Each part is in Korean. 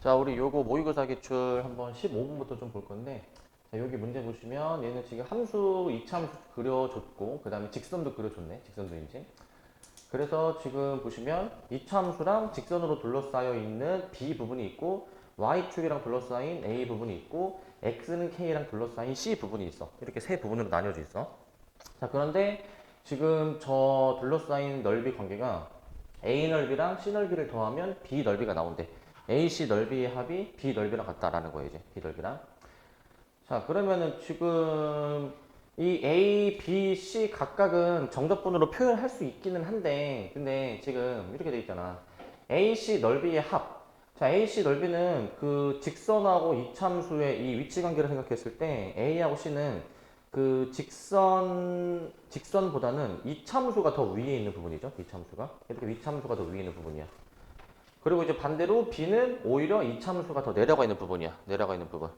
자, 우리 요거 모의고사 기출 한번 15분부터 좀 볼 건데, 자, 여기 문제 보시면 얘는 지금 함수, 이차함수 그려줬고, 그 다음에 직선도 그려줬네. 직선도 이제. 그래서 지금 보시면 이차함수랑 직선으로 둘러싸여 있는 B 부분이 있고, Y축이랑 둘러싸인 A 부분이 있고, X는 K랑 둘러싸인 C 부분이 있어. 이렇게 세 부분으로 나뉘어져 있어. 자, 그런데 지금 저 둘러싸인 넓이 관계가 A 넓이랑 C 넓이를 더하면 B 넓이가 나온대. AC 넓이의 합이 B 넓이랑 같다라는 거예요, 이제. B 넓이랑. 자, 그러면은 지금 이 A, B, C 각각은 정적분으로 표현할 수 있기는 한데, 근데 지금 이렇게 돼 있잖아. AC 넓이의 합. 자, AC 넓이는 그 직선하고 이참수의 이 위치 관계를 생각했을 때 A하고 C는 그 직선보다는 이참수가 더 위에 있는 부분이죠. 이참수가. 이렇게 위참수가 더 위에 있는 부분이야. 그리고 이제 반대로 B는 오히려 이참수가 더 내려가 있는 부분이야. 내려가 있는 부분.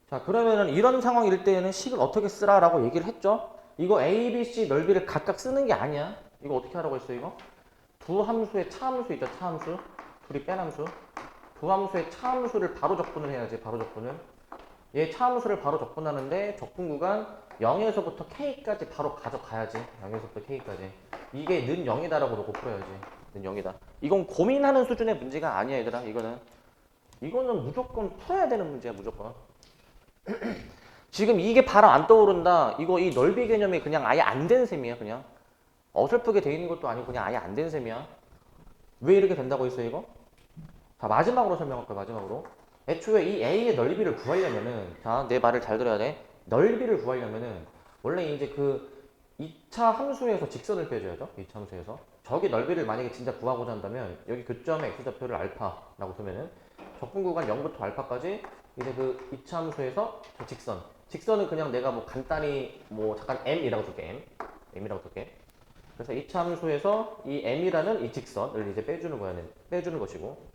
자, 그러면은 이런 상황일 때에는 식을 어떻게 쓰라라고 얘기를 했죠? 이거 A, B, C 넓이를 각각 쓰는 게 아니야. 이거 어떻게 하라고 했어, 이거? 두 함수의 차함수 있죠, 차함수. 둘이 뺀 함수. 두 함수의 차함수를 바로 적분을 해야지, 바로 적분을. 얘 차함수를 바로 적분하는데 적분 구간 0에서부터 K까지 바로 가져가야지. 0에서부터 K까지. 이게 는 0이다라고 놓고 풀어야지. 는 0이다. 이건 고민하는 수준의 문제가 아니야, 얘들아. 이거는 무조건 풀어야 되는 문제야, 무조건. 지금 이게 바로 안 떠오른다. 이거 이 넓이 개념이 그냥 아예 안 된 셈이야, 그냥. 어설프게 돼 있는 것도 아니고 그냥 아예 안 된 셈이야. 왜 이렇게 된다고 했어, 이거? 자, 마지막으로 설명할 거야, 마지막으로. 애초에 이 A의 넓이를 구하려면은, 자, 내 말을 잘 들어야 돼. 넓이를 구하려면은, 원래 이제 그 2차 함수에서 직선을 빼줘야죠. 2차 함수에서. 저기 넓이를 만약에 진짜 구하고자 한다면, 여기 교점의 x좌표를 알파라고 두면은, 적분 구간 0부터 알파까지 이제 그 2차 함수에서 저 직선. 직선은 그냥 내가 뭐 간단히 뭐 잠깐 m이라고 줄게, m. m이라고 줄게. 그래서 2차 함수에서 이 m이라는 이 직선을 이제 빼주는 것이고,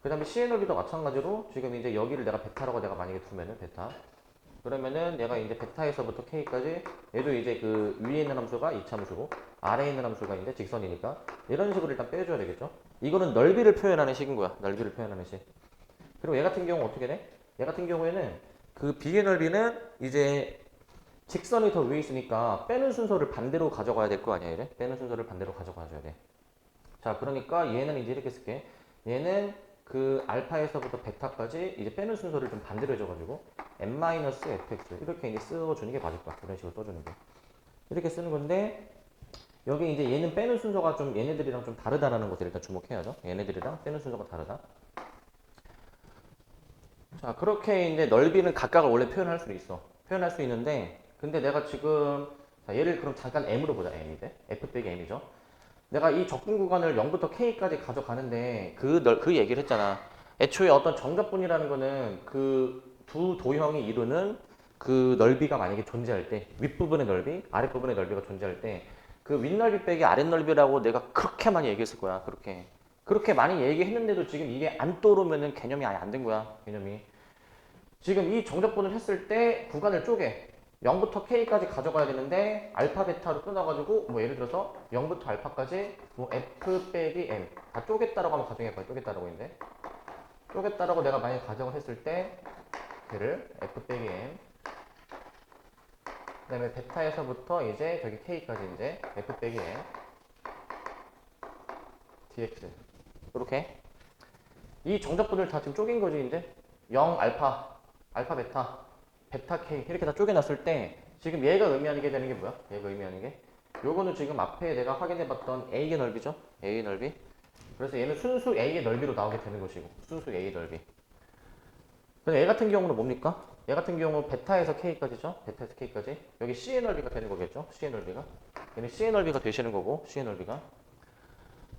그 다음에 C의 넓이도 마찬가지로 지금 이제 여기를 내가 베타라고 내가 만약에 두면은 베타. 그러면은 내가 이제 베타에서부터 K까지 얘도 이제 그 위에 있는 함수가 이차함수고 아래에 있는 함수가 이제 직선이니까 이런 식으로 일단 빼줘야 되겠죠. 이거는 넓이를 표현하는 식인 거야. 넓이를 표현하는 식. 그리고 얘 같은 경우 어떻게 돼? 얘 같은 경우에는 그 B의 넓이는 이제 직선이 더 위에 있으니까 빼는 순서를 반대로 가져가야 될 거 아니야, 이래? 빼는 순서를 반대로 가져가줘야 돼. 자, 그러니까 얘는 이제 이렇게 쓸게. 얘는 그 알파에서부터 베타까지 이제 빼는 순서를 좀 반대로 해줘가지고 n-fx 이렇게 이제 써주는 게 맞을 거야. 이런 식으로 써주는 게. 이렇게 쓰는 건데 여기 이제 얘는 빼는 순서가 좀 얘네들이랑 좀 다르다라는 것을 일단 주목해야죠. 얘네들이랑 빼는 순서가 다르다. 자, 그렇게 이제 넓이는 각각을 원래 표현할 수 있어. 표현할 수 있는데 근데 내가 지금 자, 얘를 그럼 잠깐 m으로 보자. m 이제 f 빼기 m이죠. 내가 이 적분 구간을 0부터 K까지 가져가는데 그 얘기를 했잖아. 애초에 어떤 정적분이라는 거는 그 두 도형이 이루는 그 넓이가 만약에 존재할 때 윗부분의 넓이, 아랫부분의 넓이가 존재할 때 그 윗넓이 빼기 아랫넓이라고 내가 그렇게 많이 얘기했을 거야. 그렇게 많이 얘기했는데도 지금 이게 안 떠오르면은 개념이 아예 안 된 거야. 개념이. 지금 이 정적분을 했을 때 구간을 쪼개. 0부터 K까지 가져가야 되는데 알파 베타로 끊어가지고 뭐 예를 들어서 0부터 알파까지 뭐 F 빼기 M 다 쪼갰다라고 한번 가정해봐요. 쪼갰다라고 있는데 쪼갰다라고 내가 만약 가정을 했을 때 걔를 F 빼기 M 그 다음에 베타에서부터 이제 저기 K까지 이제 F 빼기 M dx 이렇게 이 정적분을 다 지금 쪼갠 거지 이제 0 알파 알파 베타 베타 K 이렇게 다 쪼개놨을 때 지금 얘가 의미하는 게 되는 게 뭐야? 얘가 의미하는 게 요거는 지금 앞에 내가 확인해봤던 A의 넓이죠? A의 넓이 그래서 얘는 순수 A의 넓이로 나오게 되는 것이고 순수 A의 넓이 근데 얘 같은 경우는 뭡니까? 얘 같은 경우 베타에서 K까지죠? 베타에서 K까지 여기 C의 넓이가 되는 거겠죠? C의 넓이가 얘는 C의 넓이가 되시는 거고 C의 넓이가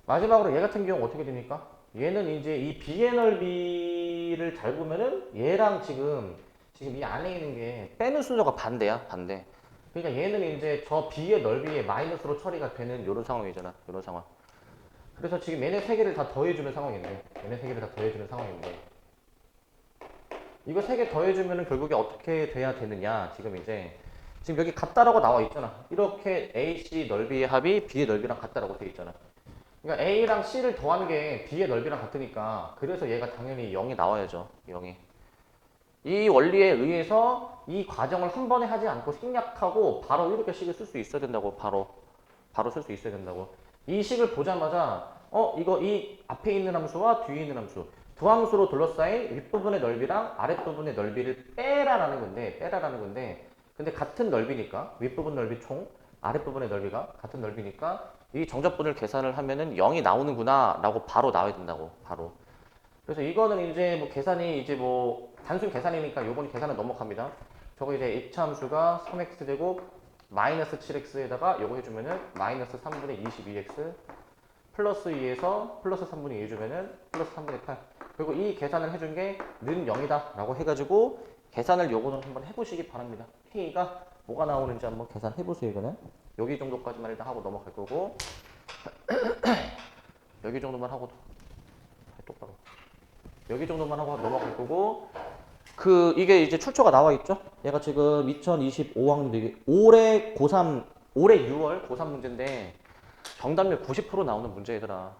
마지막으로 얘 같은 경우 어떻게 됩니까? 얘는 이제 이 B의 넓이를 잘 보면은 얘랑 지금 이 안에 있는 게 빼는 순서가 반대야, 반대. 그러니까 얘는 이제 저 B의 넓이에 마이너스로 처리가 되는 이런 상황이잖아, 이런 상황. 그래서 지금 얘네 세 개를 다 더해주는 상황인데, 얘네 세 개를 다 더해주는 상황인데, 이거 세 개 더해주면은 결국에 어떻게 돼야 되느냐, 지금 여기 같다라고 나와 있잖아. 이렇게 AC 넓이의 합이 B의 넓이랑 같다라고 돼 있잖아. 그러니까 A랑 C를 더한 게 B의 넓이랑 같으니까 그래서 얘가 당연히 0이 나와야죠. 0이. 이 원리에 의해서 이 과정을 한 번에 하지 않고 생략하고 바로 이렇게 식을 쓸 수 있어야 된다고. 바로 쓸 수 있어야 된다고. 이 식을 보자마자 이거 이 앞에 있는 함수와 뒤에 있는 함수 두 함수로 둘러싸인 윗부분의 넓이랑 아랫부분의 넓이를 빼라라는 건데 근데 같은 넓이니까 윗부분 넓이 총 아랫부분의 넓이가 같은 넓이니까 이 정적분을 계산을 하면은 0이 나오는구나 라고 바로 나와야 된다고. 바로. 그래서 이거는 이제 뭐 계산이 이제 뭐 단순 계산이니까 요번에 계산은 넘어갑니다. 저거 이제 H 함수가 3x 제곱 마이너스 7x에다가 요거 해주면은 마이너스 3분의 22x 플러스 2에서 플러스 3분의 2 해주면은 플러스 3분의 8. 그리고 이 계산을 해준 게 는 0이다 라고 해가지고 계산을 요거는 한번 해보시기 바랍니다. K가 뭐가 나오는지 한번 계산해보세요. 이거는 여기 정도까지만 일단 하고 넘어갈 거고 여기 정도만 하고 똑바로 여기 정도만 하고 넘어갈 거고 이게 이제 출처가 나와 있죠? 얘가 지금 2025학년 올해 고3 올해 6월 고3 문제인데 정답률 90% 나오는 문제 얘들아.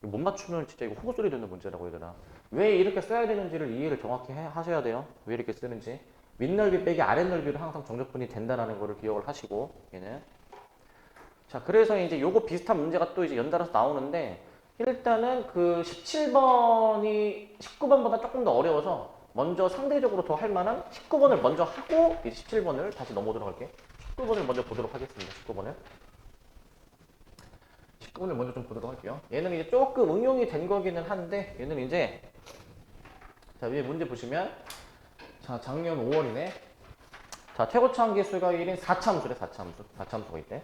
못 맞추면 진짜 이거 호구소리 듣는 문제라고 얘들아. 왜 이렇게 써야 되는지를 이해를 정확히 하셔야 돼요. 왜 이렇게 쓰는지. 윗넓이 빼기 아랫넓이로 항상 정적분이 된다는 거를 기억을 하시고 얘는. 자, 그래서 이제 요거 비슷한 문제가 또 이제 연달아서 나오는데 일단은 그 17번이 19번보다 조금 더 어려워서 먼저 상대적으로 더 할 만한 19번을 먼저 하고 이제 17번을 다시 넘어오도록 할게요. 19번을 먼저 보도록 하겠습니다. 19번을 먼저 좀 보도록 할게요. 얘는 이제 조금 응용이 된 거기는 한데 얘는 이제 자, 위에 문제 보시면 자, 작년 5월이네. 자, 최고차항 계수가 1인 4차함수래. 4차함수가 있대.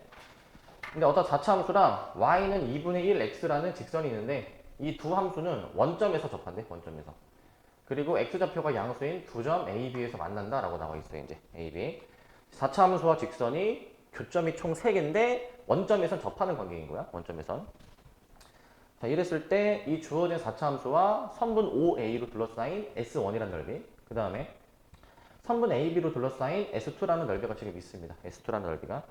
근데 어떤 4차함수랑 y는 2분의 1 x라는 직선이 있는데 이 두 함수는 원점에서 접한대. 원점에서. 그리고 x좌표가 양수인 두 점 a, b에서 만난다 라고 나와 있어요. 이제 a, b 4차함수와 직선이 교점이 총 3개인데 원점에선 접하는 관계인 거야. 원점에선. 자, 이랬을 때 이 주어진 4차함수와 선분 OA로 둘러싸인 S1이라는 넓이, 그 다음에 선분 AB로 둘러싸인 S2라는 넓이가 지금 있습니다. S2라는 넓이가.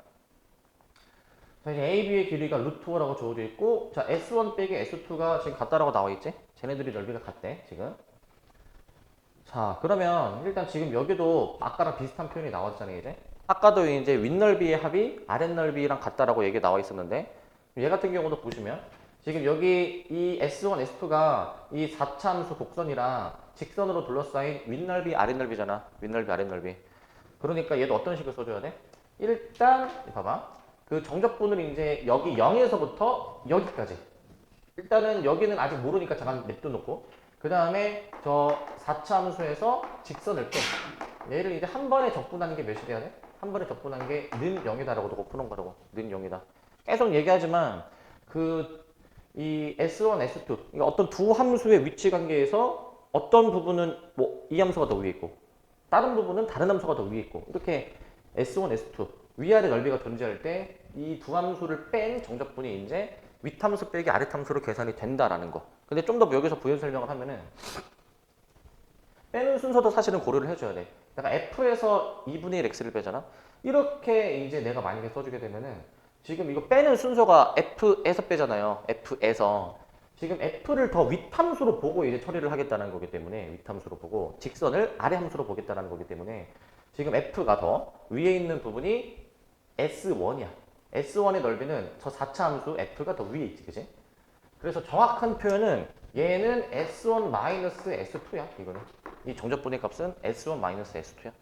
자, 이제 AB의 길이가 루트5라고 주어져 있고, 자, S1 빼기 S2가 지금 같다라고 나와 있지? 쟤네들이 넓이가 같대, 지금. 자, 그러면 일단 지금 여기도 아까랑 비슷한 표현이 나왔잖아요, 이제. 아까도 이제 윗넓이의 합이 아랫넓이랑 같다라고 얘기 나와 있었는데, 얘 같은 경우도 보시면 지금 여기 이 S1, S2가 이 4차 함수 곡선이랑 직선으로 둘러싸인 윗넓이, 아랫넓이잖아. 윗넓이, 아랫넓이. 그러니까 얘도 어떤 식을 써줘야 돼? 일단 봐봐. 그 정적분을 이제 여기 0에서부터 여기까지. 일단은 여기는 아직 모르니까 잠깐 냅둬놓고 그 다음에 저 4차 함수에서 직선을 빼. 얘를 이제 한 번에 적분하는 게 몇이 돼야 돼? 한 번에 적분한 게 는 0이다라고 두고 푸는 거라고. 는 0이다. 계속 얘기하지만 이 S1, S2 그러니까 어떤 두 함수의 위치 관계에서 어떤 부분은 뭐 이 함수가 더 위에 있고 다른 부분은 다른 함수가 더 위에 있고 이렇게 S1, S2 위아래 넓이가 존재할 때 이 두 함수를 뺀 정적분이 이제 윗함수 빼기 아랫함수로 계산이 된다라는 거. 근데 좀 더 여기서 부연 설명을 하면은 빼는 순서도 사실은 고려를 해줘야 돼. 내가 F에서 2분의 1x를 빼잖아. 이렇게 이제 내가 만약에 써주게 되면은 지금 이거 빼는 순서가 F에서 빼잖아요. F에서. 지금 F를 더 윗함수로 보고 이제 처리를 하겠다는 거기 때문에 윗함수로 보고 직선을 아래함수로 보겠다는 거기 때문에 지금 F가 더 위에 있는 부분이 S1이야. S1의 넓이는 저 4차 함수 F가 더 위에 있지, 그치? 그래서 정확한 표현은 얘는 S1-S2야, 이거는. 이 정적분의 값은 S1-S2야.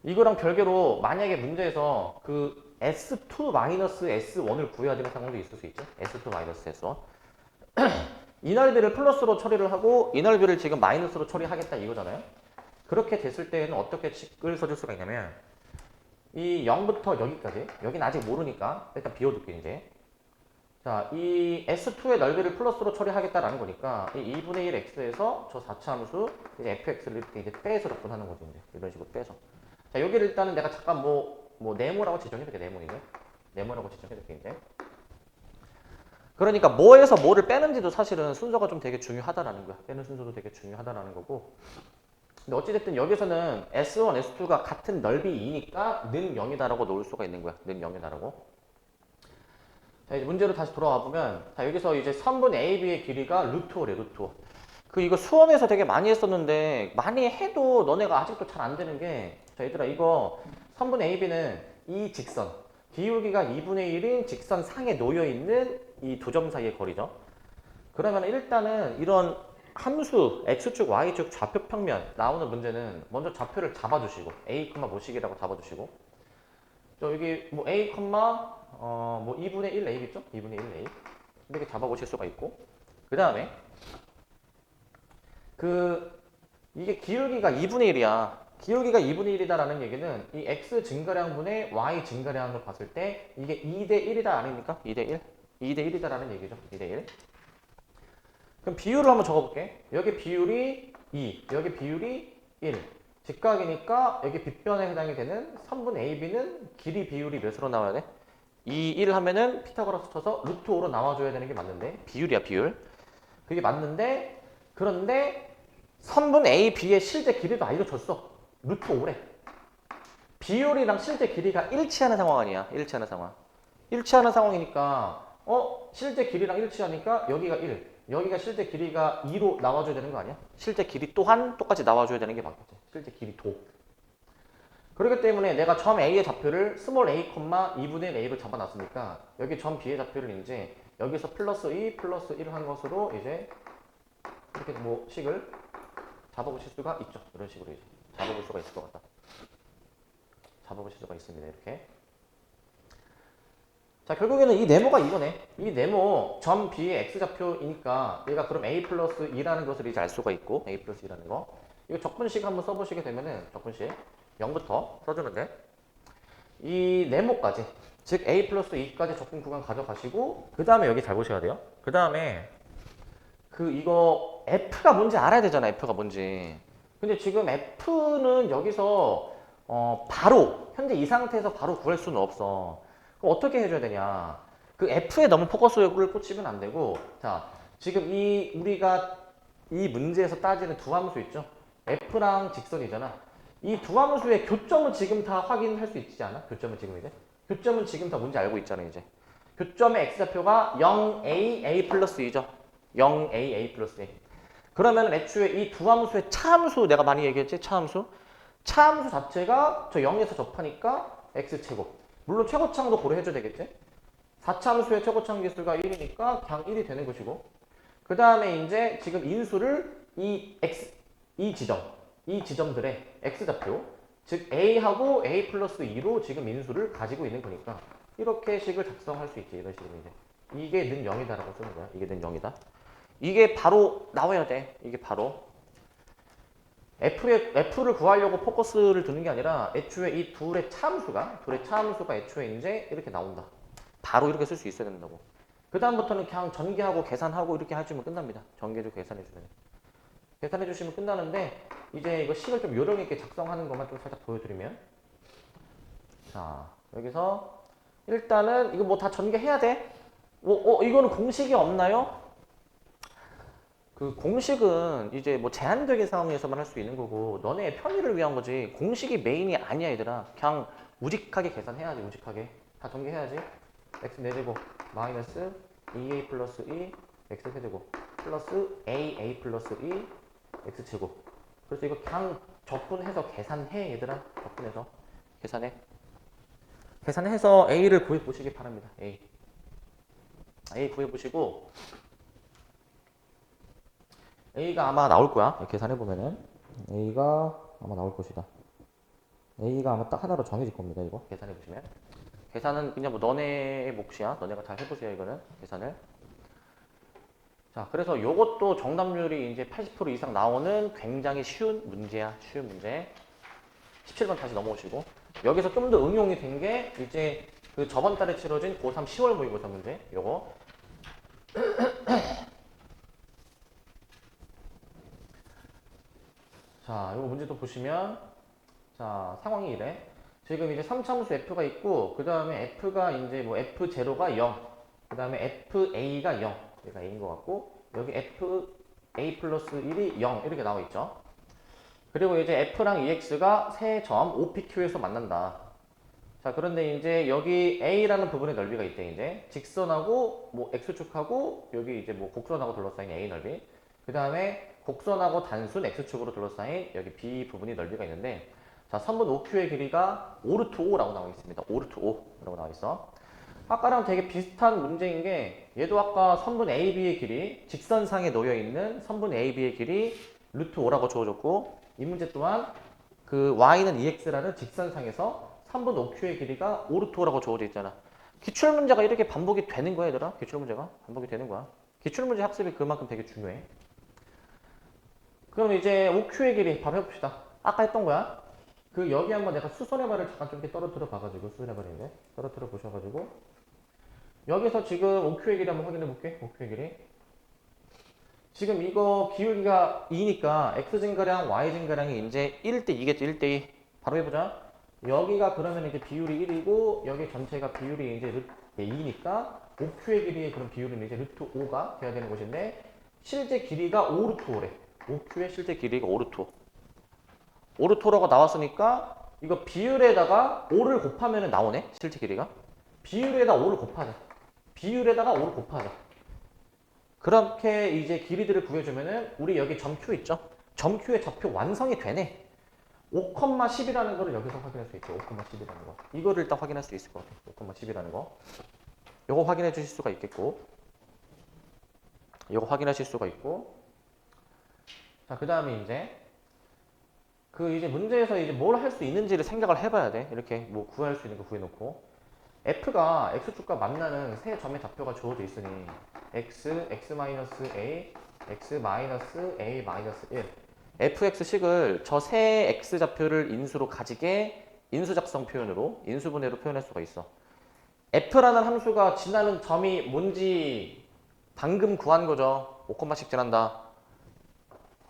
이거랑 별개로 만약에 문제에서 그 S2-S1을 구해야 되는 상황도 있을 수 있죠. S2-S1. 이 넓이를 플러스로 처리를 하고 이 넓이를 지금 마이너스로 처리하겠다 이거잖아요. 그렇게 됐을 때는 어떻게 식을 써줄 수가 있냐면 이 0부터 여기까지 여기는 아직 모르니까 일단 비워둘게 이제. 자, 이 S2의 넓이를 플러스로 처리하겠다라는 거니까 이 2분의 1 x에서 저 4차 함수 이제 fx를 이렇게 이제 빼서 적분하는 거지 이제 이런 식으로 빼서. 자, 여기를 일단은 내가 잠깐 뭐 네모라고 지정해둘게. 네모라고 지정해둘게 이제. 그러니까 뭐에서 뭐를 빼는지도 사실은 순서가 좀 되게 중요하다라는 거야. 빼는 순서도 되게 중요하다라는 거고. 근데 어찌됐든 여기서는 S1, S2가 같은 넓이이니까 는 0이다라고 놓을 수가 있는 거야. 는 0이다라고. 자, 이제 문제로 다시 돌아와 보면, 자, 여기서 이제 선분 AB의 길이가 루트 5래, 루트 5. 이거 수험에서 되게 많이 했었는데, 많이 해도 너네가 아직도 잘 안 되는 게, 자, 얘들아, 이거 선분 AB는 이 직선, 기울기가 2분의 1인 직선 상에 놓여있는 이 두 점 사이의 거리죠. 그러면 일단은 이런 함수, X축, Y축 좌표 평면 나오는 문제는 먼저 좌표를 잡아주시고, A, 뭐식이라고 잡아주시고, 저 여기 뭐 A, 뭐 2분의 1 A겠죠? 2분의 1 A. 이렇게 잡아보실 수가 있고, 그 다음에 이게 기울기가 2분의 1이야. 기울기가 2분의 1이다라는 얘기는 이 x 증가량분의 y 증가량을 봤을 때 이게 2대 1이다 아닙니까? 2대 1? 2대 1이다라는 얘기죠. 2대 1. 그럼 비율을 한번 적어볼게. 여기 비율이 2, 여기 비율이 1. 직각이니까 여기 빗변에 해당이 되는 선분 AB는 길이 비율이 몇으로 나와야 돼? 2, 1 하면은 피타고라스 쳐서 루트 5로 나와줘야 되는 게 맞는데 비율이야 비율. 그게 맞는데 그런데 선분 A, B의 실제 길이도 알려줬어. 루트 5래. 비율이랑 실제 길이가 일치하는 상황 아니야. 일치하는 상황. 일치하는 상황이니까 실제 길이랑 일치하니까 여기가 1. 여기가 실제 길이가 2로 나와줘야 되는 거 아니야? 실제 길이 또한 똑같이 나와줘야 되는 게 맞겠지. 실제 길이 도. 그렇기 때문에 내가 점 A의 좌표를 스몰 a, 2분의 1 A로 잡아놨으니까 여기 점 B의 좌표를 이제 여기서 플러스 2, 플러스 1 한 것으로 이제 이렇게 뭐 식을 잡아보실 수가 있죠. 이런 식으로 이제 잡아볼 수가 있을 것 같다. 잡아보실 수가 있습니다. 이렇게. 자, 결국에는 이 네모가 이거네. 이 네모 점 B의 X좌표이니까 얘가 그럼 A 플러스 2라는 것을 이제 알 수가 있고 A 플러스 2라는 거. 이거 적분식 한번 써보시게 되면은 적분식 0부터 써주는데 이 네모까지 즉 A 플러스 2까지 적분 구간 가져가시고 그 다음에 여기 잘 보셔야 돼요. 그 다음에 이거 F가 뭔지 알아야 되잖아. F가 뭔지. 근데 지금 F는 여기서 바로 현재 이 상태에서 바로 구할 수는 없어. 그럼 어떻게 해줘야 되냐? 그 F에 너무 포커스를 꽂히면 안 되고, 자, 지금 우리가 이 문제에서 따지는 두 함수 있죠? F랑 직선이잖아. 이 두 함수의 교점은 지금 다 확인할 수 있지 않아? 교점은 지금 이제? 교점은 지금 다 뭔지 알고 있잖아, 이제. 교점의 X좌표가 0A, A 플러스 2죠? 0A, A 플러스 2. 그러면 애초에 이 두 함수의 차함수 내가 많이 얘기했지? 차함수? 차함수 자체가 저 0에서 접하니까 X제곱. 물론 최고창도 고려해줘야 되겠지? 4차함수의 최고창 기수가 1이니까 그냥 1이 되는 것이고 그 다음에 이제 지금 인수를 이 지점들의 X좌표 즉 A하고 A 플러스 2로 지금 인수를 가지고 있는 거니까 이렇게 식을 작성할 수 있지. 이런 식으로 이제 이게 는 0이다라고 쓰는 거야. 이게 는 0이다. 이게 바로 나와야 돼. 이게 바로 F를 구하려고 포커스를 두는 게 아니라 애초에 이 둘의 차함수가 애초에 이제 이렇게 나온다. 바로 이렇게 쓸 수 있어야 된다고. 그 다음부터는 그냥 전개하고 계산하고 이렇게 해주면 끝납니다. 전개해주고 계산해주면. 계산해주시면 끝나는데 이제 이거 식을 좀 요령 있게 작성하는 것만 좀 살짝 보여드리면 자 여기서 일단은 이거 뭐 다 전개해야 돼? 이거는 공식이 없나요? 그 공식은 이제 뭐 제한적인 상황에서만 할 수 있는 거고 너네의 편의를 위한 거지 공식이 메인이 아니야 얘들아. 그냥 우직하게 계산해야지. 우직하게 다 전개해야지. x 4제곱 마이너스 2a 플러스 2 x 세제곱 플러스 a 플러스 2 x제곱. 그래서 이거 그냥 적분해서 계산해 얘들아. 적분해서 계산해. 계산해서 a를 구해보시기 바랍니다. a 구해보시고 A가 아마 나올 거야. 계산해보면은. A가 아마 나올 것이다. A가 아마 딱 하나로 정해질 겁니다. 이거 계산해보시면. 계산은 그냥 뭐 너네의 몫이야. 너네가 잘 해보세요. 이거는 계산을. 자, 그래서 요것도 정답률이 이제 80% 이상 나오는 굉장히 쉬운 문제야. 쉬운 문제. 17번 다시 넘어오시고. 여기서 좀 더 응용이 된 게 이제 그 저번 달에 치러진 고3 10월 모의고사 문제. 요거. 자, 이거 문제도 보시면 자, 상황이 이래. 지금 이제 3차함수 F가 있고 그 다음에 F가 이제 뭐 F0가 0 그 다음에 FA가 0 얘가 A인 것 같고 여기 FA 플러스 1이 0 이렇게 나와 있죠. 그리고 이제 F랑 EX가 세 점 OPQ에서 만난다. 자, 그런데 이제 여기 A라는 부분의 넓이가 있대, 이제. 직선하고, 뭐, X축하고, 여기 이제 뭐, 곡선하고 둘러싸인 A 넓이. 그 다음에 곡선하고 단순 X축으로 둘러싸인 여기 B 부분이 넓이가 있는데, 자, 선분 OQ의 길이가 5루트 5라고 나와 있습니다. 5루트 5라고 나와 있어. 아까랑 되게 비슷한 문제인 게, 얘도 아까 선분 AB의 길이, 직선상에 놓여 있는 선분 AB의 길이 루트 5라고 주어졌고, 이 문제 또한 그 Y는 EX라는 직선상에서 3분 OQ의 길이가 5루트 5라고 주어져 있잖아. 기출문제가 이렇게 반복이 되는 거야, 얘들아. 기출문제가 반복이 되는 거야. 기출문제 학습이 그만큼 되게 중요해. 그럼 이제 OQ의 길이 바로 해봅시다. 아까 했던 거야. 그 여기 한번 내가 수선의 발을 잠깐 좀 이렇게 떨어뜨려 봐가지고, 수선의 발인데 떨어뜨려 보셔가지고, 여기서 지금 OQ의 길이 한번 확인해 볼게. OQ의 길이. 지금 이거 기울기가 2니까 X 증가량, Y 증가량이 이제 1대 2겠죠. 1대 2. 바로 해보자. 여기가 그러면 이제 비율이 1이고 여기 전체가 비율이 이제 2니까 OQ의 길이의 그런 비율은 이제 루트 5가 돼야 되는 것인데 실제 길이가 5루트 5래. OQ의 실제 길이가 5루트 5. 5루트 5라고 나왔으니까 이거 비율에다가 5를 곱하면 나오네. 실제 길이가. 비율에다 5를 곱하자. 비율에다가 5를 곱하자. 그렇게 이제 길이들을 구해주면은 우리 여기 점 Q 있죠? 점 Q의 좌표 완성이 되네. 5,10이라는 거를 여기서 확인할 수 있죠. 5,10이라는 거. 이거를 일단 확인할 수 있을 것 같아요. 5,10이라는 거. 요거 확인해 주실 수가 있겠고. 요거 확인하실 수가 있고. 자, 그 다음에 이제 그 이제 문제에서 이제 뭘 할 수 있는지를 생각을 해봐야 돼. 이렇게 뭐 구할 수 있는 거 구해놓고. F가 X축과 만나는 세 점의 좌표가 주어져 있으니 X, X-A, X-A-1 fx식을 저 세 x좌표를 인수로 가지게 인수작성 표현으로 인수분해로 표현할 수가 있어. f라는 함수가 지나는 점이 뭔지 방금 구한 거죠. 5씩 지난다.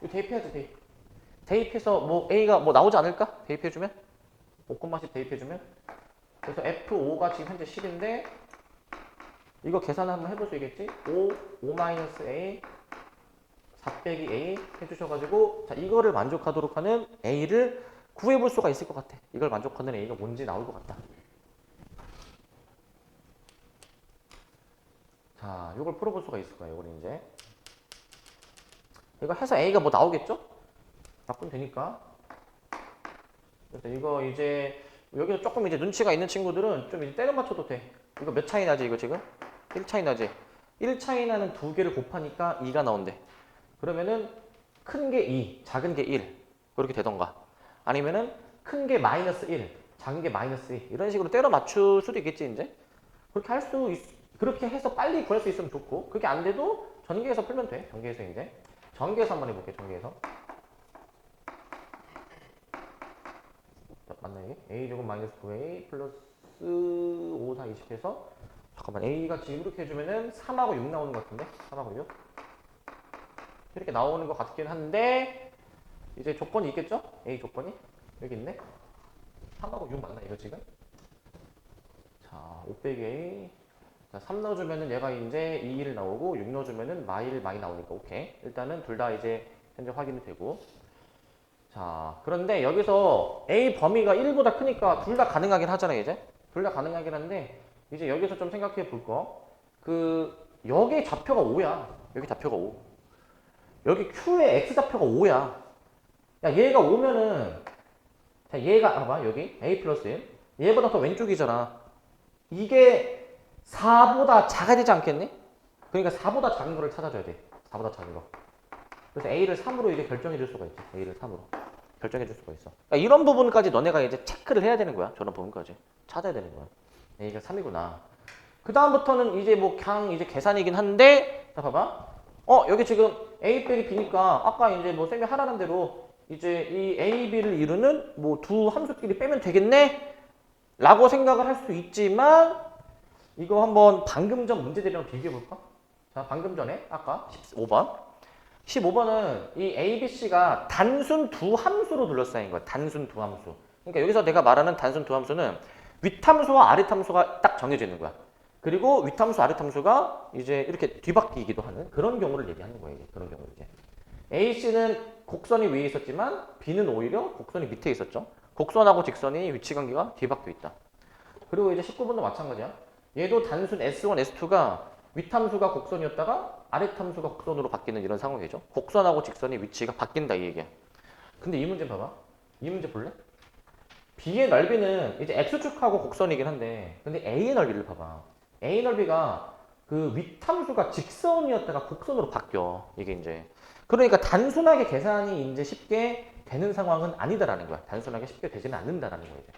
이거 대입해야지. 대입. 대입해서 뭐 a가 뭐 나오지 않을까? 대입해주면 5씩 대입해주면 그래서 f5가 지금 현재 10인데 이거 계산을 한번 해볼 수 있겠지? 5-a 4 빼기 a 해주셔가지고 자 이거를 만족하도록 하는 a를 구해볼 수가 있을 것 같아. 이걸 만족하는 a가 뭔지 나올 것 같다. 자, 이걸 풀어볼 수가 있을 거예요. 이걸 이제 이거 해서 a가 뭐 나오겠죠? 바꾸면 되니까. 그래서 이거 이제 여기서 조금 이제 눈치가 있는 친구들은 좀 이제 때려 맞춰도 돼. 이거 몇 차이 나지? 이거 지금 1 차이 나지? 1 차이 나는 두 개를 곱하니까 2가 나온대. 그러면은 큰 게 2, 작은 게 1 그렇게 되던가 아니면은 큰 게 마이너스 1, 작은 게 마이너스 2 이런 식으로 때려 맞출 수도 있겠지 이제 그렇게 할 수 그렇게 해서 빨리 구할 수 있으면 좋고 그게 안 돼도 전개해서 풀면 돼. 전개해서 이제 전개해서 한번 해볼게. 전개해서 맞나 이게? a제곱 마이너스 9a 플러스 5, 4, 20 해서 잠깐만 a가 지금 이렇게 해주면은 3하고 6 나오는 것 같은데 3하고 6 이렇게 나오는 것 같긴 한데 이제 조건이 있겠죠? A 조건이 여기 있네. 3하고 6 맞나 이거 지금? 자, 5 빼기 A 자, 3 넣어주면은 얘가 이제 2일 나오고 6 넣어주면은 마일 많이 나오니까 오케이. 일단은 둘 다 이제 현재 확인이 되고 자, 그런데 여기서 A 범위가 1보다 크니까 둘 다 가능하긴 하잖아요 이제 둘 다 가능하긴 한데 이제 여기서 좀 생각해 볼 거 여기 좌표가 5야. 여기 좌표가 5 여기 Q의 X좌표가 5야. 야, 얘가 5면은, 자, 얘가, 봐봐, 여기, A 플러스 1. 얘보다 더 왼쪽이잖아. 이게 4보다 작아지지 않겠니? 그러니까 4보다 작은 거를 찾아줘야 돼. 4보다 작은 거. 그래서 A를 3으로 이제 결정해 줄 수가 있지. A를 3으로. 결정해 줄 수가 있어. 그러니까 이런 부분까지 너네가 이제 체크를 해야 되는 거야. 저런 부분까지. 찾아야 되는 거야. A가 3이구나. 그 다음부터는 이제 뭐 그냥 이제 계산이긴 한데, 자, 봐봐. 여기 지금 A 빼기 B니까 아까 이제 뭐 쌤이 하라는 대로 이제 이 A, B를 이루는 뭐 두 함수끼리 빼면 되겠네? 라고 생각을 할 수 있지만 이거 한번 방금 전 문제들이랑 비교해 볼까? 자, 방금 전에 아까 15번 15번은 이 A, B, C가 단순 두 함수로 둘러싸인 거야. 단순 두 함수. 그러니까 여기서 내가 말하는 단순 두 함수는 윗함수와 아랫함수가 딱 정해져 있는 거야. 그리고 윗함수, 아랫함수가 이제 이렇게 뒤바뀌기도 하는 그런 경우를 얘기하는 거예요. 그런 경우를 이제. AC는 곡선이 위에 있었지만 B는 오히려 곡선이 밑에 있었죠. 곡선하고 직선이 위치 관계가 뒤바뀌어 있다. 그리고 이제 19번도 마찬가지야. 얘도 단순 S1, S2가 윗함수가 곡선이었다가 아랫함수가 곡선으로 바뀌는 이런 상황이죠. 곡선하고 직선의 위치가 바뀐다 이 얘기야. 근데 이 문제 봐봐. 이 문제 볼래? B의 넓이는 이제 X축하고 곡선이긴 한데 근데 A의 넓이를 봐봐. A 넓이가 그 윗함수가 직선이었다가 곡선으로 바뀌어. 이게 이제 그러니까 단순하게 계산이 이제 쉽게 되는 상황은 아니다라는 거야. 단순하게 쉽게 되지는 않는다라는 거야. 이제.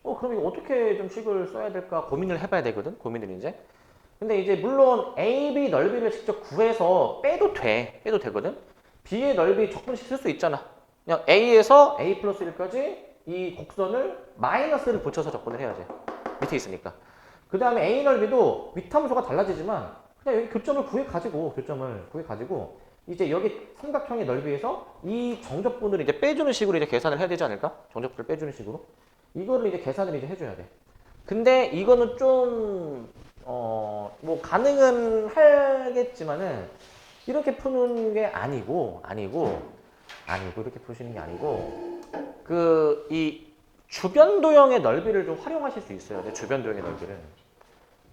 그럼 이거 어떻게 좀 식을 써야 될까 고민을 해봐야 되거든. 고민을 이제. 근데 이제 물론 A, B 넓이를 직접 구해서 빼도 돼. 빼도 되거든. B의 넓이 적분식 쓸 수 있잖아. 그냥 A에서 A 플러스 1까지 이 곡선을 마이너스를 붙여서 적분을 해야지. 밑에 있으니까. 그 다음에 A 넓이도 윗함수가 달라지지만 그냥 여기 교점을 구해가지고 이제 여기 삼각형의 넓이에서 이 정적분을 이제 빼주는 식으로 이제 계산을 해야 되지 않을까? 정적분을 빼주는 식으로. 이거를 이제 계산을 이제 해줘야 돼. 근데 이거는 좀, 뭐 가능은 하겠지만은 이렇게 푸는 게 아니고, 이렇게 푸시는 게 아니고, 이 주변 도형의 넓이를 좀 활용하실 수 있어요. 네, 주변 도형의 넓이를.